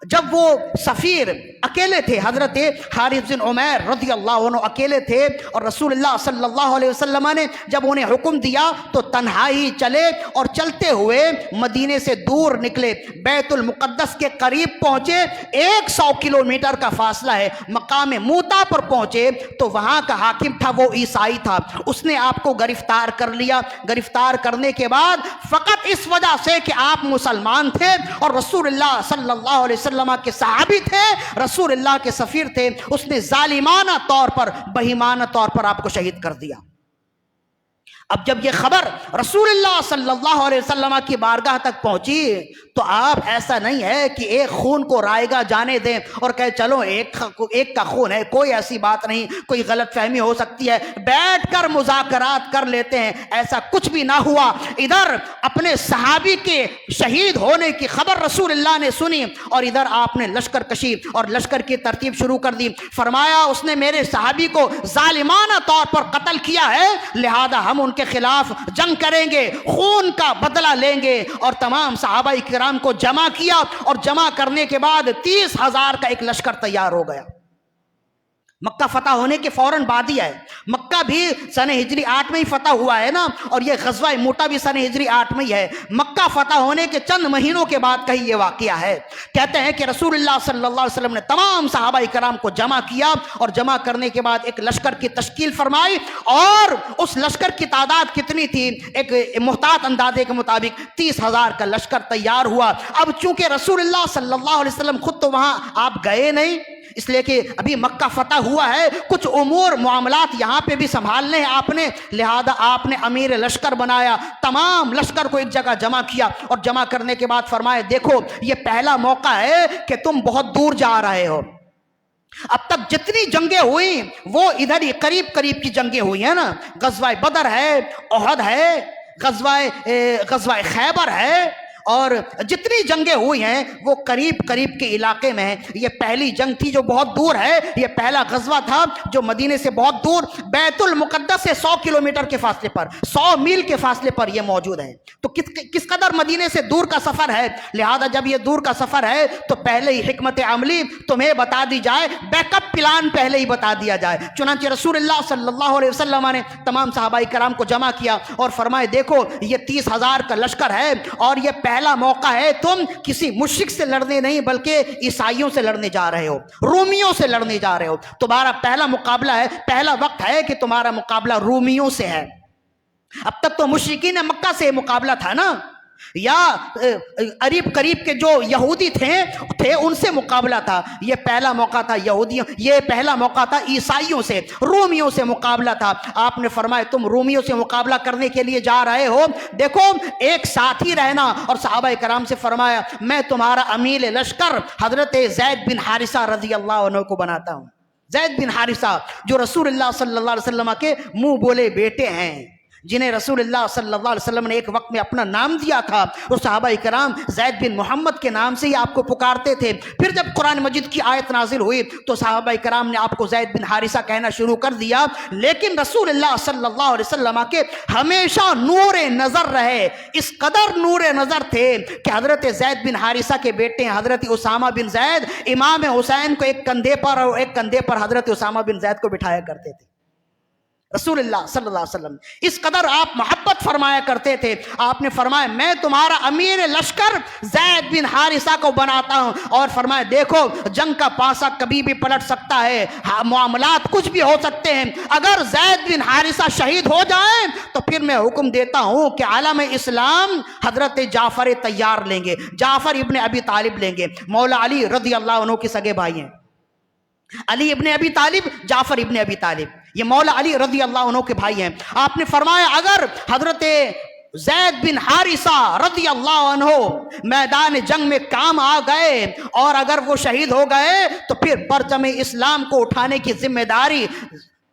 A: جب وہ سفیر اکیلے تھے، حضرت حارث بن عمیر رضی اللہ عنہ اکیلے تھے، اور رسول اللہ صلی اللہ علیہ وسلم نے جب انہیں حکم دیا تو تنہائی چلے، اور چلتے ہوئے مدینے سے دور نکلے، بیت المقدس کے قریب پہنچے، 100 کلومیٹر کا فاصلہ ہے، مقام موتا پر پہنچے تو وہاں کا حاکم تھا، وہ عیسائی تھا، اس نے آپ کو گرفتار کر لیا۔ گرفتار کرنے کے بعد فقط اس وجہ سے کہ آپ مسلمان تھے اور رسول اللہ صلی اللہ علیہ وسلم کے صحابی تھے، رسول اللہ کے سفیر تھے، اس نے ظالمانہ طور پر، بہیمانہ طور پر آپ کو شہید کر دیا۔ اب جب یہ خبر رسول اللہ صلی اللہ علیہ وسلم کی بارگاہ تک پہنچی تو آپ ایسا نہیں ہے کہ ایک خون کو رائیگاں جانے دیں اور کہے چلو ایک کا خون ہے، کوئی ایسی بات نہیں، کوئی غلط فہمی ہو سکتی ہے، بیٹھ کر مذاکرات کر لیتے ہیں، ایسا کچھ بھی نہ ہوا۔ ادھر اپنے صحابی کے شہید ہونے کی خبر رسول اللہ نے سنی، اور ادھر آپ نے لشکر کشی اور لشکر کی ترتیب شروع کر دی۔ فرمایا اس نے میرے صحابی کو ظالمانہ طور پر قتل کیا ہے، لہذا ہم ان کے خلاف جنگ کریں گے، خون کا بدلہ لیں گے۔ اور تمام صحابہ کرام کو جمع کیا، اور جمع کرنے کے بعد 30,000 کا ایک لشکر تیار ہو گیا۔ مکہ فتح ہونے کے فوراً بعد ہی ہے، مکہ بھی سن ہجری 8 میں ہی فتح ہوا ہے نا، اور یہ غزوہ موتا بھی سن ہجری 8 میں ہی ہے۔ مکہ فتح ہونے کے چند مہینوں کے بعد کہیں یہ واقعہ ہے۔ کہتے ہیں کہ رسول اللہ صلی اللہ علیہ وسلم نے تمام صحابہ کرام کو جمع کیا، اور جمع کرنے کے بعد ایک لشکر کی تشکیل فرمائی، اور اس لشکر کی تعداد کتنی تھی؟ ایک محتاط اندازے کے مطابق 30,000 کا لشکر تیار ہوا۔ اب چونکہ رسول اللہ صلی اللہ علیہ وسلم خود تو وہاں آپ گئے نہیں، اس لیے کہ ابھی مکہ فتح ہوا ہے، کچھ امور معاملات یہاں پہ بھی سنبھالنے ہیں آپ نے، لہذا آپ نے امیر لشکر بنایا، تمام لشکر کو ایک جگہ جمع کیا، اور جمع کرنے کے بعد فرمایا دیکھو یہ پہلا موقع ہے کہ تم بہت دور جا رہے ہو، اب تک جتنی جنگیں ہوئی وہ ادھر ہی قریب کی جنگیں ہوئی ہیں نا، غزوہ بدر ہے، احد ہے، غزوہ خیبر ہے، اور جتنی جنگیں ہوئی ہیں وہ قریب قریب کے علاقے میں ہیں. یہ پہلی جنگ تھی جو بہت دور ہے، یہ پہلا غزوہ تھا جو مدینے سے بہت دور، بیت المقدس سے 100 کلومیٹر کے فاصلے پر، 100 میل کے فاصلے پر یہ موجود ہے. تو کس قدر مدینے سے دور کا سفر ہے. لہذا جب یہ دور کا سفر ہے تو پہلے ہی حکمت عملی تمہیں بتا دی جائے، بیک اپ پلان پہلے ہی بتا دیا جائے. چنانچہ رسول اللہ صلی اللہ علیہ وسلم نے تمام صحابہ کرام کو جمع کیا اور فرمائے دیکھو یہ 30,000 کا لشکر ہے اور یہ پہلا موقع ہے، تم کسی مشرک سے لڑنے نہیں بلکہ عیسائیوں سے لڑنے جا رہے ہو، رومیوں سے لڑنے جا رہے ہو. تمہارا پہلا مقابلہ ہے، پہلا وقت ہے کہ تمہارا مقابلہ رومیوں سے ہے. اب تک تو مشرکین مکہ سے مقابلہ تھا نا، یا قریب قریب کے جو یہودی تھے ان سے مقابلہ تھا. یہ پہلا موقع تھا یہودیوں، یہ پہلا موقع تھا عیسائیوں سے، رومیوں سے مقابلہ تھا. آپ نے فرمایا تم رومیوں سے مقابلہ کرنے کے لیے جا رہے ہو، دیکھو ایک ساتھ ہی رہنا. اور صحابہ کرام سے فرمایا میں تمہارا امیر لشکر حضرت زید بن حارثہ رضی اللہ عنہ کو بناتا ہوں. زید بن حارثہ جو رسول اللہ صلی اللہ علیہ وسلم کے منہ بولے بیٹے ہیں، جنہیں رسول اللہ صلی اللہ علیہ وسلم نے ایک وقت میں اپنا نام دیا تھا، اور صحابہ کرام زید بن محمد کے نام سے ہی آپ کو پکارتے تھے. پھر جب قرآن مجید کی آیت نازل ہوئی تو صحابہ کرام نے آپ کو زید بن حارثہ کہنا شروع کر دیا. لیکن رسول اللہ صلی اللہ علیہ وسلم کے ہمیشہ نور نظر رہے، اس قدر نور نظر تھے کہ حضرت زید بن حارثہ کے بیٹے حضرت اسامہ بن زید امام حسین کو ایک کندھے پر اور ایک کندھے پر حضرت اسامہ بن زید کو بٹھایا کرتے تھے. رسول اللہ صلی اللہ علیہ وسلم اس قدر آپ محبت فرمایا کرتے تھے. آپ نے فرمایا میں تمہارا امیر لشکر زید بن حارثہ کو بناتا ہوں، اور فرمایا دیکھو جنگ کا پانسا کبھی بھی پلٹ سکتا ہے، معاملات کچھ بھی ہو سکتے ہیں. اگر زید بن حارثہ شہید ہو جائیں تو پھر میں حکم دیتا ہوں کہ عالم اسلام حضرت جعفر طیار لیں گے، جعفر ابن ابی طالب لیں گے. مولا علی رضی اللہ عنہ کے سگے بھائی ہیں، علی ابن ابی طالب، جعفر ابن ابی طالب، یہ مولا علی رضی اللہ عنہ کے بھائی ہیں. آپ نے فرمایا اگر حضرت زید بن حارثہ رضی اللہ عنہ میدان جنگ میں کام آ گئے اور اگر وہ شہید ہو گئے تو پھر پرچم اسلام کو اٹھانے کی ذمہ داری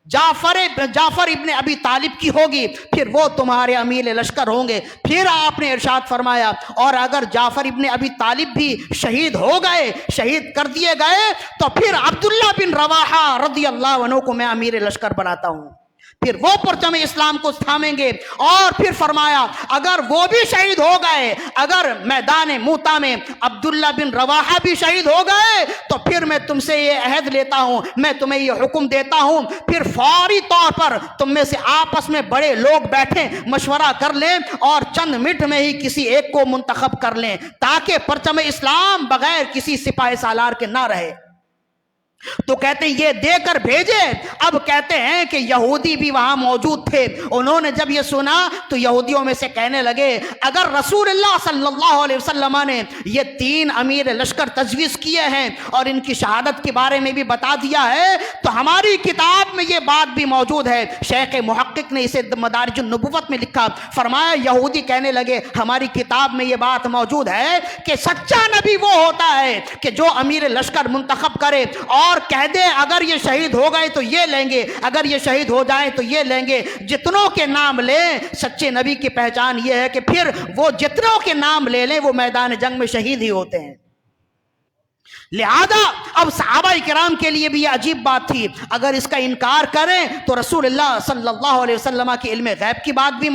A: جعفر ابن ابی طالب کی ہوگی، پھر وہ تمہارے امیر لشکر ہوں گے. پھر آپ نے ارشاد فرمایا اور اگر جعفر ابن ابی طالب بھی شہید ہو گئے، شہید کر دیے گئے تو پھر عبداللہ بن رواحہ رضی اللہ عنہ کو میں امیر لشکر بناتا ہوں. پھر وہ پرچم اسلام کو تھامیں گے. اور پھر فرمایا اگر وہ بھی شہید ہو گئے، اگر میدان موتا میں عبداللہ بن رواحہ بھی شہید ہو گئے تو پھر میں تم سے یہ عہد لیتا ہوں، میں تمہیں یہ حکم دیتا ہوں، پھر فوری طور پر تم میں سے آپس میں بڑے لوگ بیٹھیں، مشورہ کر لیں اور چند منٹ میں ہی کسی ایک کو منتخب کر لیں تاکہ پرچم اسلام بغیر کسی سپاہ سالار کے نہ رہے. تو کہتے ہیں یہ دے کر بھیجے. اب کہتے ہیں کہ یہودی بھی وہاں موجود تھے، انہوں نے جب یہ سنا تو یہودیوں میں سے کہنے لگے اگر رسول اللہ صلی اللہ علیہ وسلم نے یہ 3 امیر لشکر تجویز کیے ہیں اور ان کی شہادت کے بارے میں بھی بتا دیا ہے تو ہماری کتاب میں یہ بات بھی موجود ہے. شیخ محقق نے اسے مدارج النبوت میں لکھا، فرمایا یہودی کہنے لگے ہماری کتاب میں یہ بات موجود ہے کہ سچا نبی وہ ہوتا ہے کہ جو امیر لشکر منتخب کرے اور کہہ دے اگر یہ شہید ہو گئے تو یہ لیں گے، اگر یہ شہید ہو جائیں تو یہ لیں گے. جتنوں کے نام لیں، سچے نبی کی پہچان یہ ہے کہ پھر وہ جتنوں کے نام لے لیں وہ میدان جنگ میں شہید ہی ہوتے ہیں. لہذا اب صحابہ کرام کے لیے بھی یہ عجیب بات تھی، اگر اس کا انکار کریں تو رسول اللہ صلی اللہ علیہ وسلم کی علم غیب کی بات بھی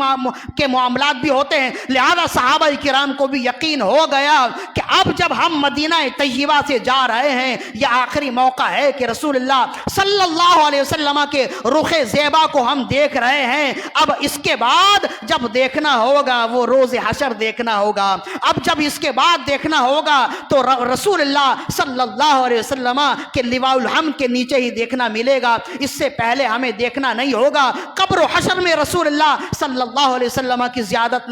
A: کے معاملات بھی ہوتے ہیں. لہذا صحابہ کرام کو بھی یقین ہو گیا کہ اب جب ہم مدینہ طیبہ سے جا رہے ہیں یہ آخری موقع ہے کہ رسول اللہ صلی اللہ علیہ وسلم کے رخ زیبا کو ہم دیکھ رہے ہیں. اب اس کے بعد جب دیکھنا ہوگا وہ روز حشر دیکھنا ہوگا. اب جب اس کے بعد دیکھنا ہوگا تو رسول اللہ صلی اللہ علیہ وسلم کے لواء الحمد کے نیچے ہی دیکھنا ملے گا. اس سے پہلے ہمیں دیکھنا نہیں ہوگا. قبر و حشر میں رسول اللہ صلی اللہ علیہ وسلم کی زیارت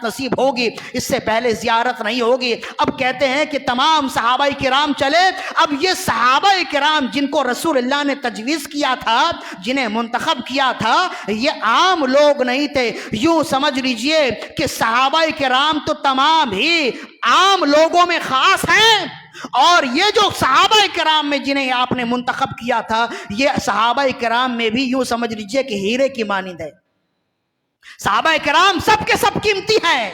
A: نصیب ہوگی، اس سے پہلے زیارت نہیں ہوگی. اب کہتے ہیں کہ تمام صحابہ کرام چلے. اب یہ صحابہ کرام جن کو رسول اللہ نے تجویز کیا تھا، جنہیں منتخب کیا تھا، یہ عام لوگ نہیں تھے. یوں سمجھ لیجئے کہ صحابہ کرام تو تمام ہی عام لوگوں میں خاص ہیں، اور یہ جو صحابہ کرام میں جنہیں آپ نے منتخب کیا تھا یہ صحابہ کرام میں بھی یوں سمجھ لیجئے کہ ہیرے کی مانند ہے. صحابہ کرام سب کے سب قیمتی ہیں،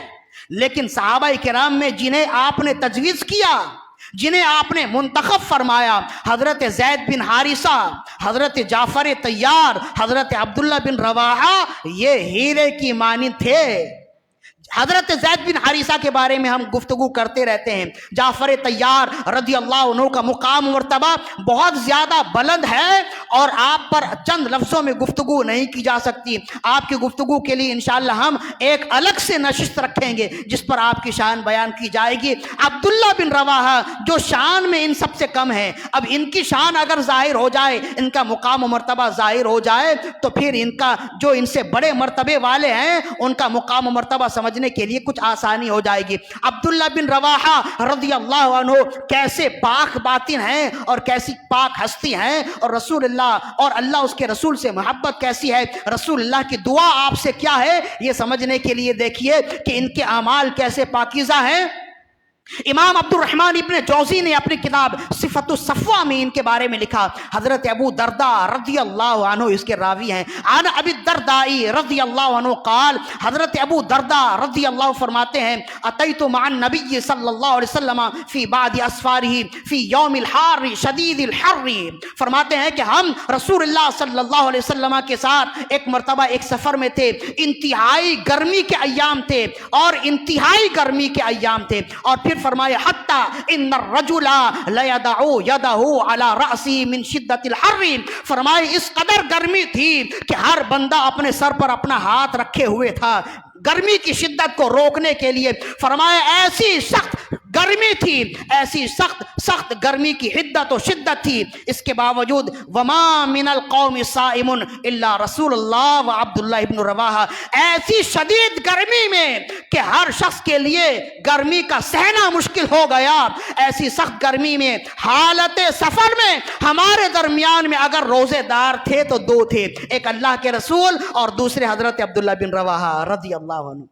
A: لیکن صحابہ کرام میں جنہیں آپ نے تجویز کیا، جنہیں آپ نے منتخب فرمایا، حضرت زید بن حارثہ، حضرت جعفر طیار، حضرت عبداللہ بن رواحہ، یہ ہیرے کی مانند تھے۔ حضرت زید بن حارثہ کے بارے میں ہم گفتگو کرتے رہتے ہیں۔ جعفر طیار رضی اللہ عنہ کا مقام و مرتبہ بہت زیادہ بلند ہے اور آپ پر چند لفظوں میں گفتگو نہیں کی جا سکتی۔ آپ کی گفتگو کے لیے انشاءاللہ ہم ایک الگ سے نشست رکھیں گے جس پر آپ کی شان بیان کی جائے گی۔ عبداللہ بن رواحہ جو شان میں ان سب سے کم ہے، اب ان کی شان اگر ظاہر ہو جائے، ان کا مقام و مرتبہ ظاہر ہو جائے تو پھر ان کا جو ان سے بڑے مرتبے والے ہیں ان کا مقام و مرتبہ سمجھنے کے لیے کچھ آسانی ہو جائے گی۔ عبداللہ بن رواحہ رضی اللہ عنہ کیسے پاک باطن ہیں اور کیسی پاک ہستی ہیں، اور رسول اللہ اور اللہ اس کے رسول سے محبت کیسی ہے، رسول اللہ کی دعا آپ سے کیا ہے، یہ سمجھنے کے لیے دیکھیے کہ ان کے اعمال کیسے پاکیزہ ہیں۔ امام عبد الرحمن ابن جوزی نے اپنی کتاب صفت الصفوہ میں ان کے بارے میں لکھا، حضرت ابو درداء رضی اللہ عنہ اس کے راوی ہیں۔ عن ابی الدرداء رضی اللہ عنہ قال، حضرت ابو درداء رضی اللہ فرماتے ہیں، اتیت مع النبی صلی اللہ علیہ وسلم فی بعض اسفارہ فی یوم الحار شدید الحر، فرماتے ہیں کہ ہم رسول اللہ صلی اللہ علیہ وسلم کے ساتھ ایک مرتبہ ایک سفر میں تھے، انتہائی گرمی کے ایام تھے اور انتہائی گرمی کے ایام تھے، اور پھر فرمایا حتی ان الرجل لیدعو یدہو علی رأسی من شدت الحر، فرمائے اس قدر گرمی تھی کہ ہر بندہ اپنے سر پر اپنا ہاتھ رکھے ہوئے تھا گرمی کی شدت کو روکنے کے لیے۔ فرمایا ایسی سخت گرمی تھی، ایسی سخت گرمی کی حدت و شدت تھی، اس کے باوجود وما من القوم صائم الا رسول اللہ و عبداللہ ابن رواحہ، ایسی شدید گرمی میں کہ ہر شخص کے لیے گرمی کا سہنا مشکل ہو گیا، ایسی سخت گرمی میں حالت سفر میں ہمارے درمیان میں اگر روزے دار تھے تو دو تھے، ایک اللہ کے رسول اور دوسرے حضرت عبداللہ بن رواحہ رضی اللہ عنہ۔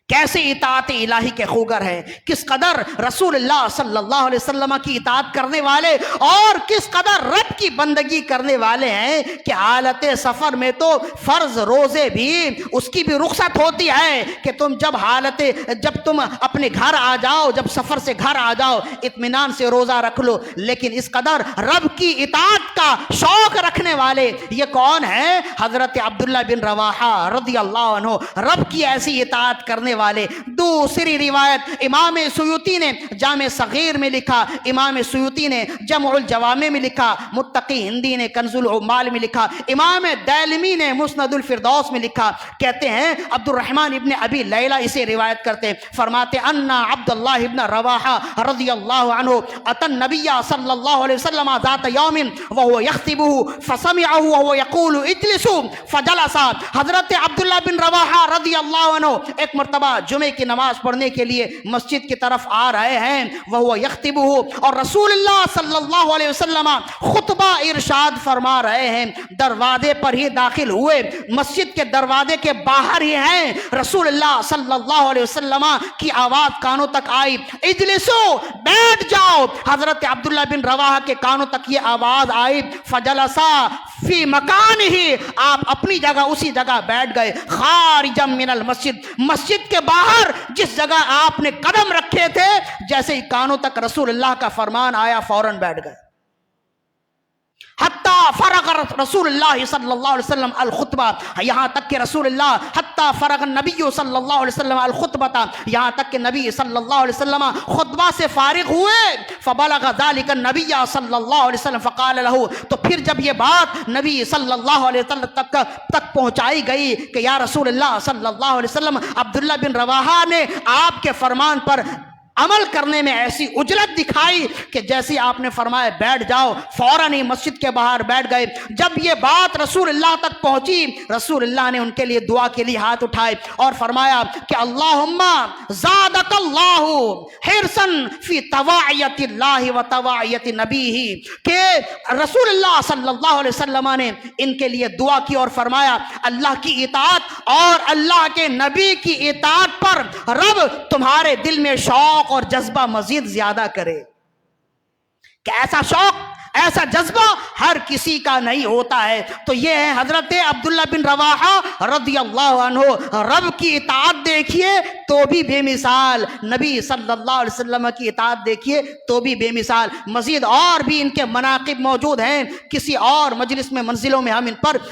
A: کیسے اطاعت الہی کے خوگر ہیں، کس قدر رسول اللہ صلی اللہ علیہ وسلم کی اطاعت کرنے والے اور کس قدر رب کی بندگی کرنے والے ہیں کہ حالت سفر میں تو فرض روزے بھی اس کی بھی رخصت ہوتی ہے کہ تم جب تم اپنے گھر آ جاؤ، جب سفر سے گھر آ جاؤ اطمینان سے روزہ رکھ لو، لیکن اس قدر رب کی اطاعت کا شوق رکھنے والے یہ کون ہیں؟ حضرت عبداللہ بن رواحہ رضی اللہ عنہ، رب کی ایسی اطاعت کرنے والے۔ دوسری روایت امام سیوطی نے جامع صغیر میں لکھا، امام سیوطی نے جمع الجوامع میں لکھا، متقی ہندی نے کنز العمال میں لکھا، امام دارمی نے مسند الفردوس میں لکھا۔ کہتے ہیں عبد الرحمن ابن ابی لیلہ اسے روایت کرتے، فرماتے ان عبداللہ ابن رواحہ رضی اللہ عنہ اتى النبی صلی اللہ علیہ وسلم ذات یوم وهو يخطبه فسمعه وهو يقول اجلسوا فجلس۔ حضرت عبداللہ بن رواحہ رضی اللہ عنہ ایک مرتبہ جمعے کی نماز پڑھنے کے لیے مسجد کی طرف آ رہے ہیں، وہ یخطبہ، اور رسول اللہ صلی اللہ علیہ وسلم خطبہ ارشاد فرما رہے ہیں، دروازے پر ہی داخل ہوئے، مسجد کے دروازے کے باہر ہی ہیں، رسول اللہ صلی اللہ علیہ وسلم کی آواز کانوں تک آئی، اجلسو، بیٹھ جاؤ۔ حضرت عبداللہ بن رواحہ کے کانوں تک یہ آواز آئی، فجلسا فی مکان ہی، آپ اپنی جگہ اسی جگہ بیٹھ گئے، خارجا من المسجد، مسجد کے باہر جس جگہ آپ نے قدم رکھے تھے جیسے ہی کانوں تک رسول اللہ کا فرمان آیا فوراً بیٹھ گئے۔ حتی فرغ رسول اللہ صلی اللہ علیہ وسلم الخطبہ، یہاں تک کہ رسول اللہ حتی فرغ النبی صلی اللہ علیہ وسلم الخطبہ، یہاں تک کہ نبی صلی اللہ علیہ وسلم خطبہ سے فارغ ہوئے، فبلغ ذلك النبی صلی اللہ علیہ وسلم فقال له، تو پھر جب یہ بات نبی صلی اللہ علیہ وسلم تک پہنچائی گئی کہ یا رسول اللہ صلی اللہ علیہ وسلم عبداللہ بن رواحہ نے آپ کے فرمان پر عمل کرنے میں ایسی عجلت دکھائی کہ جیسے آپ نے فرمایا بیٹھ جاؤ، فوراً ہی مسجد کے باہر بیٹھ گئے۔ جب یہ بات رسول اللہ تک پہنچی، رسول اللہ نے ان کے لیے دعا کے لیے ہاتھ اٹھائے اور فرمایا کہ اللہم زادک اللہ حرصا فی طواعیت اللہ و طواعیت نبیہ، کہ رسول اللہ صلی اللہ علیہ وسلم نے ان کے لیے دعا کی اور فرمایا اللہ کی اطاعت اور اللہ کے نبی کی اطاعت پر رب تمہارے دل میں شوق اور جذبہ مزید زیادہ کرے۔ کہ ایسا شوق، ایسا جذبہ ہر کسی کا نہیں ہوتا ہے۔ تو یہ ہے حضرت عبداللہ بن رواحہ رضی اللہ عنہ۔ رب کی اطاعت دیکھیے تو بھی بے مثال، نبی صلی اللہ علیہ وسلم کی اطاعت دیکھیے تو بھی بے مثال۔ مزید اور بھی ان کے مناقب موجود ہیں، کسی اور مجلس میں منزلوں میں ہم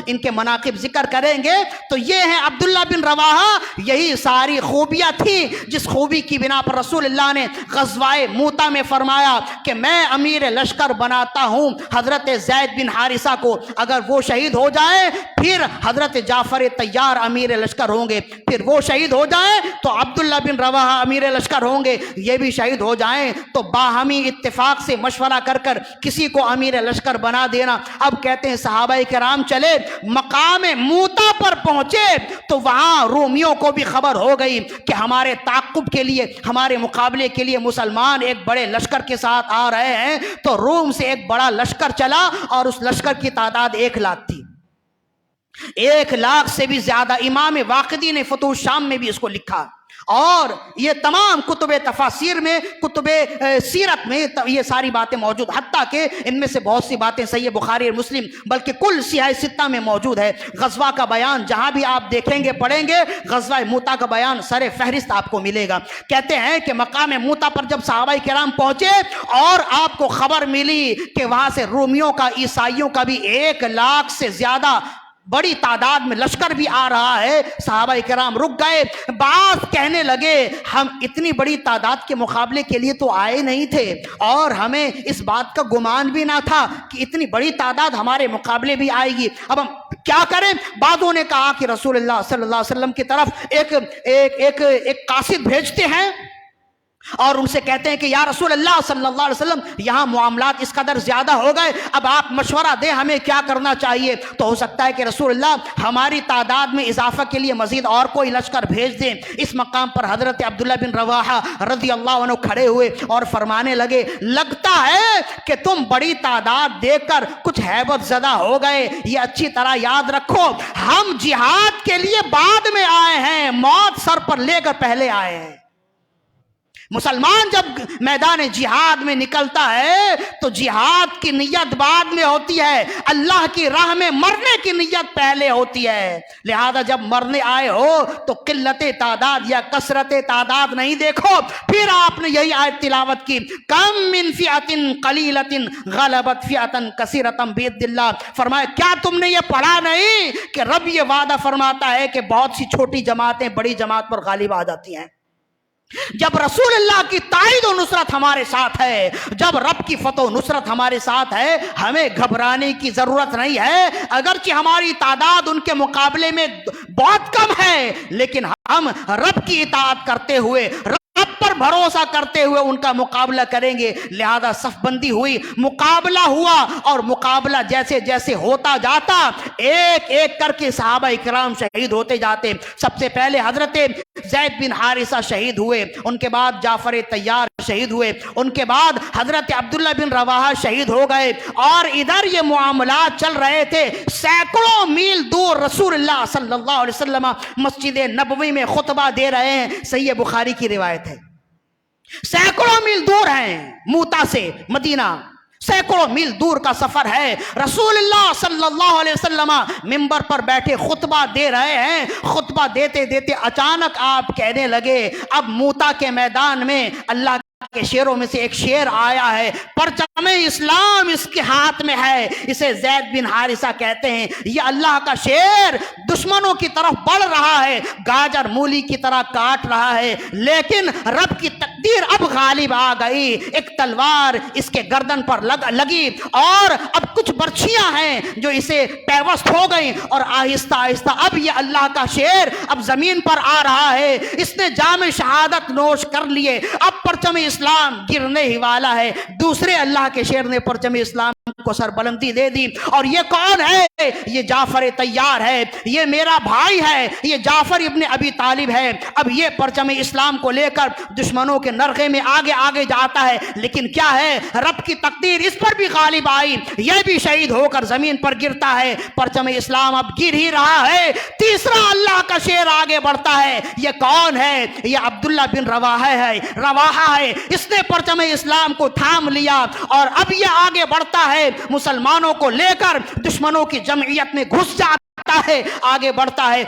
A: ان کے مناقب ذکر کریں گے۔ تو یہ ہے عبداللہ بن رواحہ، یہی ساری خوبیاں تھیں جس خوبی کی بنا پر رسول اللہ نے غزوہ موتا میں فرمایا کہ میں امیر لشکر بناتا ہوں حضرت زید بن حارثہ کو، اگر وہ شہید ہو جائے پھر حضرت جعفر طیار امیر لشکر ہوں گے، پھر وہ شہید ہو جائے تو عبداللہ بن رواحہ امیر لشکر ہوں گے، یہ بھی شہید ہو جائیں تو باہمی اتفاق سے مشورہ کر کسی کو امیر لشکر بنا دینا۔ اب کہتے ہیں صحابہ کرام چلے مقام موتا پر پہنچے تو وہاں رومیوں کو بھی خبر ہو گئی کہ ہمارے تعاقب کے لیے، ہمارے مقابلے کے لیے مسلمان ایک بڑے لشکر کے ساتھ آ رہے ہیں۔ تو روم سے ایک بڑا لشکر چلا اور اس لشکر کی تعداد 1,00,000 تھی، 1,00,000 سے بھی زیادہ۔ امام واقدی نے فتوح الشام میں بھی اس کو لکھا، اور یہ تمام کتب تفاسیر میں، کتب سیرت میں یہ ساری باتیں موجود، حتیٰ کہ ان میں سے بہت سی باتیں صحیح بخاری اور مسلم بلکہ کل سیاہ ستہ میں موجود ہے۔ غزوہ کا بیان جہاں بھی آپ دیکھیں گے پڑھیں گے، غزوہ موتا کا بیان سر فہرست آپ کو ملے گا۔ کہتے ہیں کہ مقام موتا پر جب صحابہ کرام پہنچے اور آپ کو خبر ملی کہ وہاں سے رومیوں کا، عیسائیوں کا بھی 1,00,000 سے زیادہ بڑی تعداد میں لشکر بھی آ رہا ہے، صحابہ کرام رک گئے۔ بعض کہنے لگے ہم اتنی بڑی تعداد کے مقابلے کے لیے تو آئے نہیں تھے، اور ہمیں اس بات کا گمان بھی نہ تھا کہ اتنی بڑی تعداد ہمارے مقابلے بھی آئے گی، اب ہم کیا کریں؟ بعضوں نے کہا کہ رسول اللہ صلی اللہ علیہ وسلم کی طرف ایک قاصد بھیجتے ہیں اور ان سے کہتے ہیں کہ یا رسول اللہ صلی اللہ علیہ وسلم یہاں معاملات اس قدر زیادہ ہو گئے، اب آپ مشورہ دیں ہمیں کیا کرنا چاہیے۔ تو ہو سکتا ہے کہ رسول اللہ ہماری تعداد میں اضافہ کے لیے مزید اور کوئی لشکر بھیج دیں۔ اس مقام پر حضرت عبداللہ بن رواحہ رضی اللہ عنہ کھڑے ہوئے اور فرمانے لگے لگتا ہے کہ تم بڑی تعداد دیکھ کر کچھ ہیبت زدہ ہو گئے، یہ اچھی طرح یاد رکھو ہم جہاد کے لیے بعد میں آئے ہیں، موت سر پر لے کر پہلے آئے ہیں۔ مسلمان جب میدان جہاد میں نکلتا ہے تو جہاد کی نیت بعد میں ہوتی ہے، اللہ کی راہ میں مرنے کی نیت پہلے ہوتی ہے۔ لہذا جب مرنے آئے ہو تو قلت تعداد یا کثرت تعداد نہیں دیکھو۔ پھر آپ نے یہی آیت تلاوت کی، کم من فئۃ قلیلۃ غلبت فئۃ کثیرۃ باذن اللہ۔ فرمایا کیا تم نے یہ پڑھا نہیں کہ رب یہ وعدہ فرماتا ہے کہ بہت سی چھوٹی جماعتیں بڑی جماعت پر غالب آ جاتی ہیں۔ جب رسول اللہ کی تائید و نصرت ہمارے ساتھ ہے، جب رب کی فتح و نصرت ہمارے ساتھ ہے، ہمیں گھبرانے کی ضرورت نہیں ہے۔ اگرچہ ہماری تعداد ان کے مقابلے میں بہت کم ہے، لیکن ہم رب کی اطاعت کرتے ہوئے، رب پر بھروسہ کرتے ہوئے ان کا مقابلہ کریں گے۔ لہذا صف بندی ہوئی، مقابلہ ہوا، اور مقابلہ جیسے جیسے ہوتا جاتا ایک ایک کر کے صحابہ کرام شہید ہوتے جاتے۔ سب سے پہلے حضرت زید بن حارثہ شہید ہوئے، ان کے بعد جعفر طیار شہید ہوئے، ان کے بعد حضرت عبداللہ بن رواحہ شہید ہو گئے، اور ادھر یہ معاملات چل رہے تھے۔ سینکڑوں میل دور رسول اللہ صلی اللہ علیہ وسلم مسجد نبوی میں خطبہ دے رہے ہیں، صحیح بخاری کی روایت ہے۔ سینکڑوں میل دور ہیں موتا سے مدینہ، سینکڑوں میل دور کا سفر ہے۔ رسول اللہ صلی اللہ علیہ وسلم منبر پر بیٹھے خطبہ دے رہے ہیں، خطبہ دیتے دیتے اچانک آپ کہنے لگے، اب موتا کے میدان میں اللہ کے شیروں میں سے ایک شیر آیا ہے، پرچم اسلام اس کے ہاتھ میں ہے، اسے زید بن حارثہ کہتے ہیں۔ یہ اللہ کا شیر دشمنوں کی طرف بڑھ رہا ہے، گاجر مولی کی طرح کاٹ رہا ہے، لیکن رب کی تقدیر اب غالب آ گئی، ایک تلوار اس کے گردن پر لگی، اور اب کچھ برچھیاں ہیں جو اسے پیوست ہو گئیں، اور آہستہ آہستہ اب یہ اللہ کا شیر اب زمین پر آ رہا ہے، اس نے جام شہادت نوش کر لیے، اب پرچم اسلام گرنے ہی والا ہے۔ دوسرے اللہ کے شیر نے پرچم اسلام کو سربلندی دے دی. اور یہ کون ہے؟ یہ جعفر طیار ہے، یہ میرا بھائی ہے، یہ جعفر ابن ابی طالب ہے. اب یہ پرچم اسلام کو لے کر دشمنوں کے نرغے میں آگے آگے جاتا ہے، لیکن کیا ہے، رب کی تقدیر اس پر بھی غالب آئی، یہ بھی شہید ہو کر زمین پر گرتا ہے. پرچم اسلام اب گر ہی رہا ہے. تیسرا اللہ کا شیر آگے بڑھتا ہے. یہ کون ہے؟ یہ عبداللہ بن رواحہ ہے. اس نے پرچم اسلام کو تھام لیا اور اب یہ آگے بڑھتا ہے، مسلمانوں کو لے کر دشمنوں کی جمعیت میں گھس جاتا ہے، آگے بڑھتا ہے،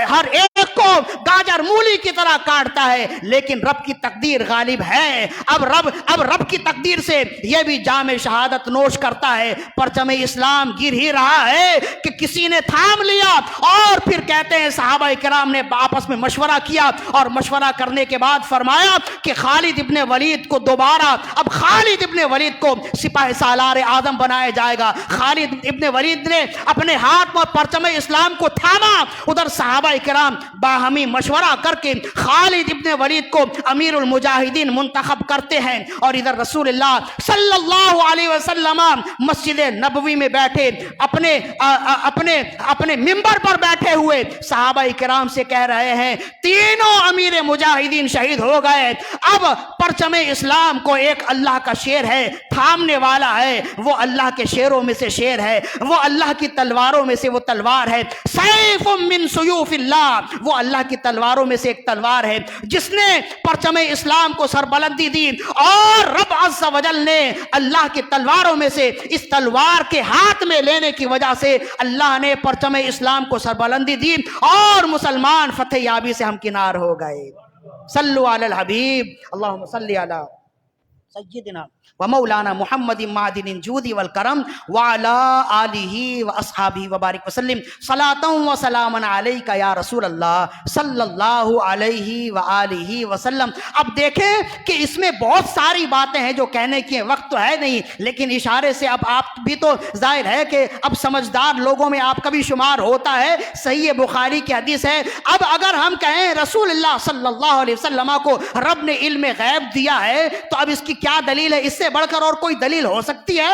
A: ہر ایک کو گاجر مولی کی طرح کاٹتا ہے. لیکن رب کی تقدیر غالب ہے. اب رب کی تقدیر سے یہ بھی جام شہادت نوش کرتا ہے. پرچم اسلام گر ہی رہا ہے کہ کسی نے تھام لیا. اور پھر کہتے ہیں صحابہ کرام نے آپس میں مشورہ کیا، اور مشورہ کرنے کے بعد فرمایا کہ خالد ابن ولید کو دوبارہ، اب خالد ابن ولید کو سپاہ سالار اعظم بنایا جائے گا. خالد ابن ولید نے اپنے ہاتھ میں پرچم اسلام کو تھاما. ادھر صحابہ کرام باہمی مشورہ کر کے خالد ابن ولید کو امیر المجاہدین منتخب کرتے ہیں. اور ادھر رسول اللہ صلی اللہ علیہ وسلم مسجد نبوی میں بیٹھے اپنے منبر پر بیٹھے ہوئے صحابہ کرام سے کہہ رہے ہیں تینوں امیر مجاہدین شہید ہو گئے. اب پرچم اسلام کو ایک اللہ کا شیر ہے تھامنے والا ہے، وہ اللہ کے شیروں میں سے شیر ہے، وہ اللہ کی تلواروں میں سے وہ تلوار ہے. سیف من سیوف اللہ، وہ اللہ کی تلواروں میں سے ایک تلوار ہے جس نے پرچم اسلام کو سربلندی دی. اور رب عز و جل نے اللہ کی تلواروں میں سے اس تلوار کے ہاتھ میں لینے کی وجہ سے اللہ نے پرچم اسلام کو سربلندی دی اور مسلمان فتح یابی سے ہمکنار ہو گئے. صلو علی الحبیب، اللہم صلی علی سیدنا ومولانا محمد معدن الجود والکرم وعلی آلہ واصحابہ وبارک وسلم صلاۃ و سلاما علیک یا رسول اللہ صلی اللہ علیہ وآلہ وسلم. اب دیکھیں کہ اس میں بہت ساری باتیں ہیں جو کہنے کی، وقت تو ہے نہیں، لیکن اشارے سے اب آپ بھی تو ظاہر ہے کہ اب سمجھدار لوگوں میں آپ کا بھی شمار ہوتا ہے. صحیح بخاری کی حدیث ہے. اب اگر ہم کہیں رسول اللہ صلی اللہ علیہ وسلم کو رب نے علم غیب دیا ہے تو اب اس کی کیا دلیل ہے؟ اس سے بڑھ کر اور کوئی دلیل ہو سکتی ہے؟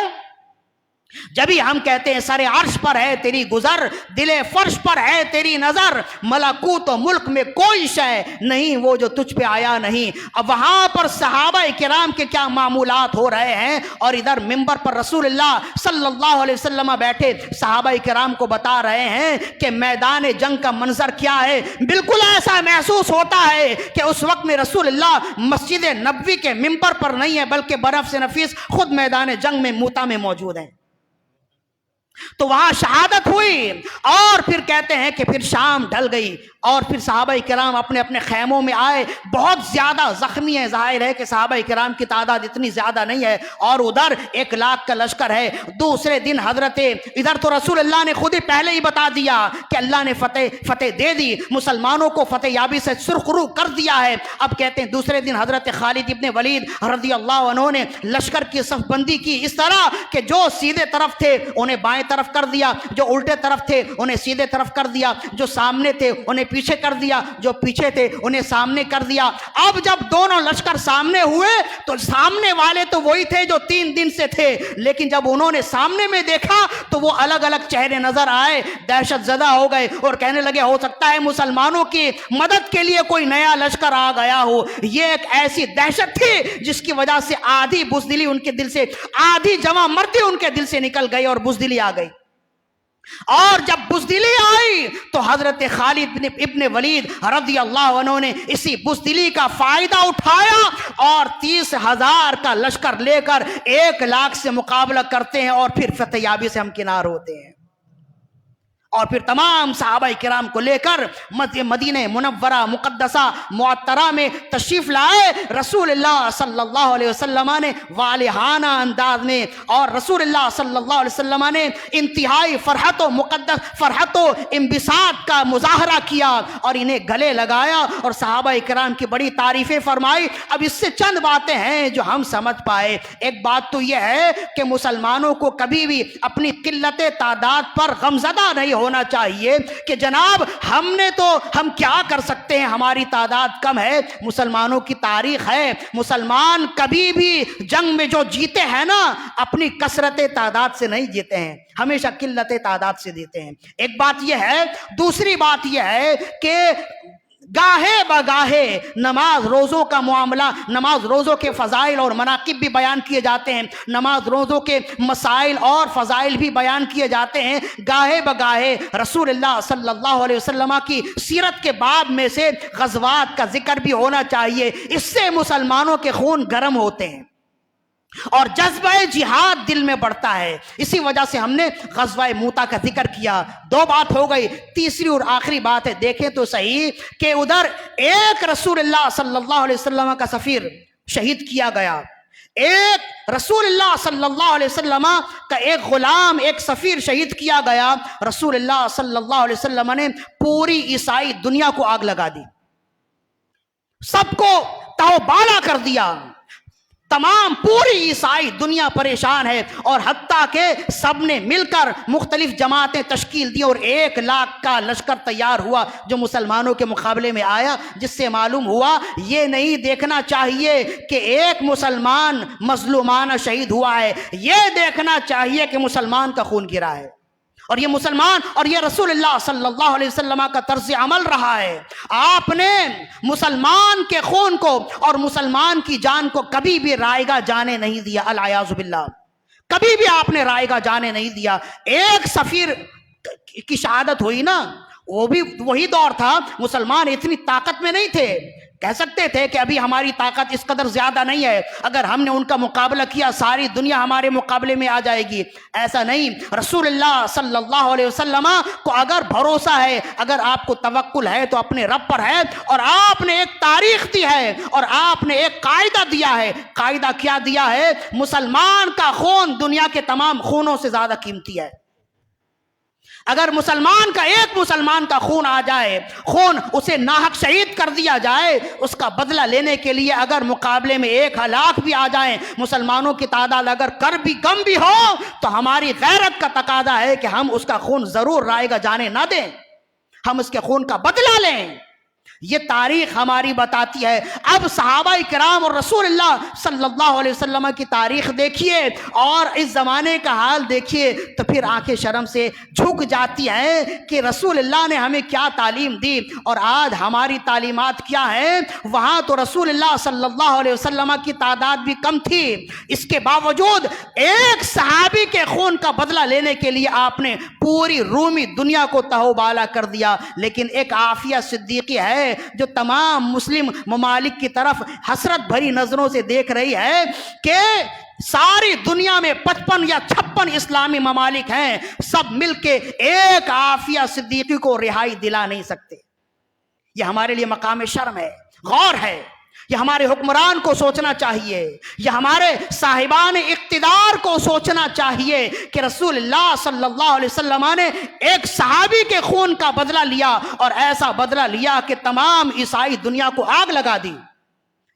A: جبھی ہم کہتے ہیں سر عرش پر ہے تیری گزر، دل فرش پر ہے تیری نظر، ملکوت و ملک میں کوئی شے نہیں وہ جو تجھ پہ آیا نہیں. اب وہاں پر صحابہ کرام کے کیا معمولات ہو رہے ہیں، اور ادھر منبر پر رسول اللہ صلی اللہ علیہ وسلم بیٹھے صحابہ کرام کو بتا رہے ہیں کہ میدان جنگ کا منظر کیا ہے. بالکل ایسا محسوس ہوتا ہے کہ اس وقت میں رسول اللہ مسجد نبوی کے منبر پر نہیں ہے، بلکہ برف سے نفیس خود میدان جنگ میں موتا میں موجود ہیں. تو وہاں شہادت ہوئی. اور پھر کہتے ہیں کہ پھر شام ڈھل گئی اور پھر صحابہ کرام اپنے اپنے خیموں میں آئے. بہت زیادہ زخمی ہیں، ظاہر ہے کہ صحابہ کرام کی تعداد اتنی زیادہ نہیں ہے، اور ادھر 1,00,000 کا لشکر ہے. دوسرے دن حضرت ادھر تو رسول اللہ نے خود ہی پہلے ہی بتا دیا کہ اللہ نے فتح دے دی، مسلمانوں کو فتح یابی سے سرخرو کر دیا ہے. اب کہتے ہیں دوسرے دن حضرت خالد ابن ولید رضی اللہ عنہ نے لشکر کی صف بندی کی اس طرح کہ جو سیدھے طرف تھے انہیں بائیں طرف کر دیا، جو الٹے طرف تھے انہیں سیدھے طرف کر دیا، جو سامنے تھے انہیں پیچھے کر دیا، جو پیچھے تھے انہیں سامنے کر دیا. اب جب دونوں لشکر سامنے ہوئے تو سامنے والے تو وہی تھے جو 3 دن سے تھے، لیکن جب انہوں نے سامنے میں دیکھا تو وہ الگ الگ چہرے نظر آئے، دہشت زدہ ہو گئے اور کہنے لگے ہو سکتا ہے مسلمانوں کی مدد کے لیے کوئی نیا لشکر آ گیا ہو. یہ ایک ایسی دہشت تھی جس کی وجہ سے آدھی بزدلی ان کے دل سے، آدھی جمع مردی ان کے دل سے نکل گئی اور بزدلی آ گئی. اور جب بزدلی آئی تو حضرت خالد ابن ولید رضی اللہ عنہ نے اسی بزدلی کا فائدہ اٹھایا اور 30,000 کا لشکر لے کر 1,00,000 سے مقابلہ کرتے ہیں اور پھر فتح یابی سے ہمکنار ہوتے ہیں. اور پھر تمام صحابہ کرام کو لے کر مدینہ منورہ مقدسہ معطرہ میں تشریف لائے. رسول اللہ صلی اللہ علیہ وسلم نے والہانہ انداز میں اور رسول اللہ صلی اللہ علیہ وسلم نے انتہائی فرحت و انبساط کا مظاہرہ کیا اور انہیں گلے لگایا اور صحابہ کرام کی بڑی تعریفیں فرمائی. اب اس سے چند باتیں ہیں جو ہم سمجھ پائے. ایک بات تو یہ ہے کہ مسلمانوں کو کبھی بھی اپنی قلت تعداد پر غمزدہ نہیں ہونا چاہیے کہ جناب ہم کیا کر سکتے ہیں، ہماری تعداد کم ہے، مسلمانوں کی تاریخ ہے، مسلمان کبھی بھی جنگ میں جو جیتے ہیں نا اپنی کثرت تعداد سے نہیں جیتے ہیں، ہمیشہ قلت تعداد سے دیتے ہیں۔ ایک بات یہ ہے۔ دوسری بات یہ ہے کہ گاہے بگاہے نماز روزوں کا معاملہ، نماز روزوں کے فضائل اور مناقب بھی بیان کیے جاتے ہیں، نماز روزوں کے مسائل اور فضائل بھی بیان کیے جاتے ہیں۔ گاہے بگاہے رسول اللہ صلی اللہ علیہ وسلم کی سیرت کے باب میں سے غزوات کا ذکر بھی ہونا چاہیے، اس سے مسلمانوں کے خون گرم ہوتے ہیں اور جذبہ جہاد دل میں بڑھتا ہے۔ اسی وجہ سے ہم نے غزوہ موتا کا ذکر کیا۔ دو بات ہو گئی، تیسری اور آخری بات ہے، دیکھیں تو صحیح کہ ادھر ایک رسول اللہ صلی اللہ علیہ وسلم کا سفیر شہید کیا گیا، ایک رسول اللہ صلی اللہ علیہ وسلم کا ایک غلام، ایک سفیر شہید کیا گیا۔ رسول اللہ صلی اللہ علیہ وسلم نے پوری عیسائی دنیا کو آگ لگا دی، سب کو تاوبالا کر دیا، تمام پوری عیسائی دنیا پریشان ہے، اور حتیٰ کہ سب نے مل کر مختلف جماعتیں تشکیل دی اور 1,00,000 کا لشکر تیار ہوا جو مسلمانوں کے مقابلے میں آیا، جس سے معلوم ہوا یہ نہیں دیکھنا چاہیے کہ ایک مسلمان مظلومانہ شہید ہوا ہے، یہ دیکھنا چاہیے کہ مسلمان کا خون گرا ہے، اور یہ مسلمان اور یہ رسول اللہ صلی اللہ علیہ وسلم کا طرز عمل رہا ہے۔ آپ نے مسلمان کے خون کو اور مسلمان کی جان کو کبھی بھی رائیگاں جانے نہیں دیا، العیاذ باللہ، کبھی بھی آپ نے رائیگاں جانے نہیں دیا۔ ایک سفیر کی شہادت ہوئی نا، وہ بھی وہی دور تھا، مسلمان اتنی طاقت میں نہیں تھے، کہہ سکتے تھے کہ ابھی ہماری طاقت اس قدر زیادہ نہیں ہے، اگر ہم نے ان کا مقابلہ کیا ساری دنیا ہمارے مقابلے میں آ جائے گی، ایسا نہیں۔ رسول اللہ صلی اللہ علیہ وسلم کو اگر بھروسہ ہے، اگر آپ کو توکل ہے تو اپنے رب پر ہے، اور آپ نے ایک تاریخ دی ہے اور آپ نے ایک قاعدہ دیا ہے۔ قاعدہ کیا دیا ہے؟ مسلمان کا خون دنیا کے تمام خونوں سے زیادہ قیمتی ہے۔ اگر مسلمان کا ایک مسلمان کا خون آ جائے، خون اسے ناحق شہید کر دیا جائے، اس کا بدلہ لینے کے لیے اگر مقابلے میں 1,00,000 بھی آ جائیں، مسلمانوں کی تعداد اگر کم بھی ہو، تو ہماری غیرت کا تقاضا ہے کہ ہم اس کا خون ضرور رائیگاں جانے نہ دیں، ہم اس کے خون کا بدلہ لیں۔ یہ تاریخ ہماری بتاتی ہے۔ اب صحابہ کرام اور رسول اللہ صلی اللہ علیہ وسلم کی تاریخ دیکھیے اور اس زمانے کا حال دیکھیے تو پھر آنکھیں شرم سے جھک جاتی ہیں کہ رسول اللہ نے ہمیں کیا تعلیم دی اور آج ہماری تعلیمات کیا ہیں۔ وہاں تو رسول اللہ صلی اللہ علیہ وسلم کی تعداد بھی کم تھی، اس کے باوجود ایک صحابی کے خون کا بدلہ لینے کے لیے آپ نے پوری رومی دنیا کو تہوبالا کر دیا۔ لیکن ایک عافیہ صدیقی ہے جو تمام مسلم ممالک کی طرف حسرت بھری نظروں سے دیکھ رہی ہے کہ ساری دنیا میں 55 یا 56 اسلامی ممالک ہیں، سب مل کے ایک عافیہ صدیقی کو رہائی دلا نہیں سکتے۔ یہ ہمارے لیے مقام شرم ہے، غور ہے، یہ ہمارے حکمران کو سوچنا چاہیے، یہ ہمارے صاحبان اقتدار کو سوچنا چاہیے کہ رسول اللہ صلی اللہ علیہ وسلم نے ایک صحابی کے خون کا بدلہ لیا اور ایسا بدلہ لیا کہ تمام عیسائی دنیا کو آگ لگا دی۔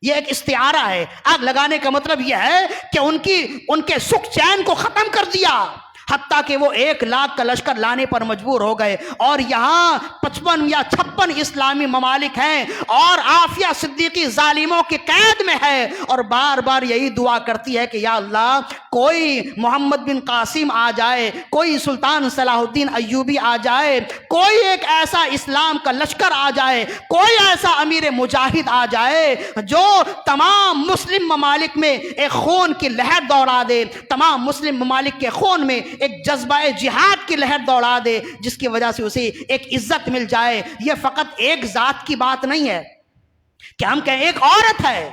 A: یہ ایک استعارہ ہے، آگ لگانے کا مطلب یہ ہے کہ ان کے سکھ چین کو ختم کر دیا، حتیٰ کہ وہ 1,00,000 کا لشکر لانے پر مجبور ہو گئے، اور یہاں 55 یا 56 اسلامی ممالک ہیں اور عافیہ صدیقی ظالموں کی قید میں ہے اور بار بار یہی دعا کرتی ہے کہ یا اللہ کوئی محمد بن قاسم آ جائے، کوئی سلطان صلاح الدین ایوبی آ جائے، کوئی ایک ایسا اسلام کا لشکر آ جائے، کوئی ایسا امیر مجاہد آ جائے جو تمام مسلم ممالک میں ایک خون کی لہر دوڑا دے، تمام مسلم ممالک کے خون میں ایک جذبہ جہاد کی لہر دوڑا دے، جس کی وجہ سے اسے ایک عزت مل جائے۔ یہ فقط ایک ذات کی بات نہیں ہے کہ ہم کہیں ایک عورت ہے،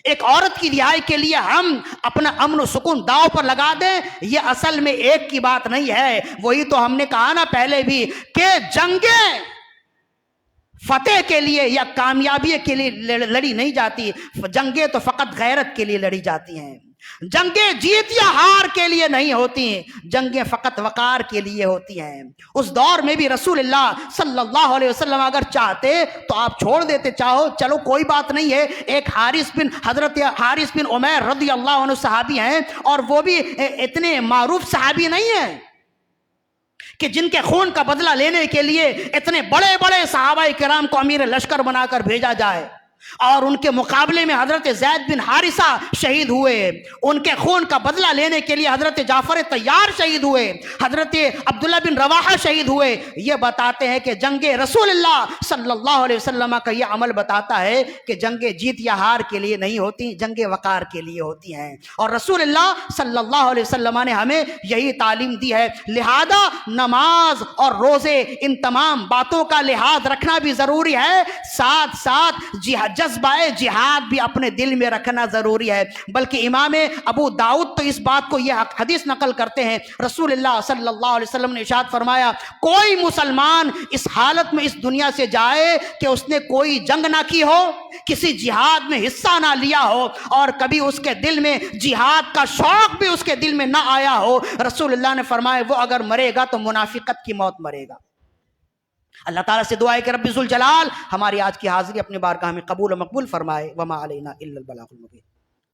A: ایک عورت کی رہائی کے لیے ہم اپنا امن و سکون داؤ پر لگا دیں، یہ اصل میں ایک کی بات نہیں ہے۔ وہی تو ہم نے کہا نا پہلے بھی کہ جنگیں فتح کے لیے یا کامیابی کے لیے لڑی نہیں جاتی، جنگیں تو فقط غیرت کے لیے لڑی جاتی ہیں۔ جنگیں جیت یا ہار کے لیے نہیں ہوتی، جنگیں فقط وقار کے لیے ہوتی ہیں۔ اس دور میں بھی رسول اللہ صلی اللہ علیہ وسلم اگر چاہتے تو آپ چھوڑ دیتے، چاہو چلو کوئی بات نہیں ہے۔ ایک حضرت حارث بن عمیر رضی اللہ عنہ صحابی ہیں اور وہ بھی اتنے معروف صحابی نہیں ہیں،
B: کہ جن کے خون کا بدلہ لینے کے لیے اتنے بڑے بڑے صحابہ کرام کو امیر لشکر بنا کر بھیجا جائے، اور ان کے مقابلے میں حضرت زید بن حارثہ شہید ہوئے، ان کے خون کا بدلہ لینے کے لیے حضرت جعفر طیار شہید ہوئے، حضرت عبداللہ بن رواحہ شہید ہوئے، یہ بتاتے ہیں کہ جنگ رسول اللہ صلی اللہ علیہ وسلم کا یہ عمل بتاتا ہے کہ جنگ جیت یا ہار کے لیے نہیں ہوتی، جنگ وقار کے لیے ہوتی ہیں، اور رسول اللہ صلی اللہ علیہ وسلم نے ہمیں یہی تعلیم دی ہے۔ لہذا نماز اور روزے ان تمام باتوں کا لحاظ رکھنا بھی ضروری ہے، ساتھ ساتھ جذبہ جہاد بھی اپنے دل میں رکھنا ضروری ہے۔ بلکہ امام ابو داؤد تو اس بات کو یہ حدیث نقل کرتے ہیں، رسول اللہ صلی اللہ علیہ وسلم نے ارشاد فرمایا، کوئی مسلمان اس حالت میں اس دنیا سے جائے کہ اس نے کوئی جنگ نہ کی ہو، کسی جہاد میں حصہ نہ لیا ہو، اور کبھی اس کے دل میں جہاد کا شوق بھی اس کے دل میں نہ آیا ہو، رسول اللہ نے فرمایا وہ اگر مرے گا تو منافقت کی موت مرے گا۔ اللہ تعالیٰ سے دعا ہے کہ رب ذوالجلال ہماری آج کی حاضری اپنے بارگاہ میں قبول و مقبول فرمائے۔ وما علینا الا البلاغ المبین۔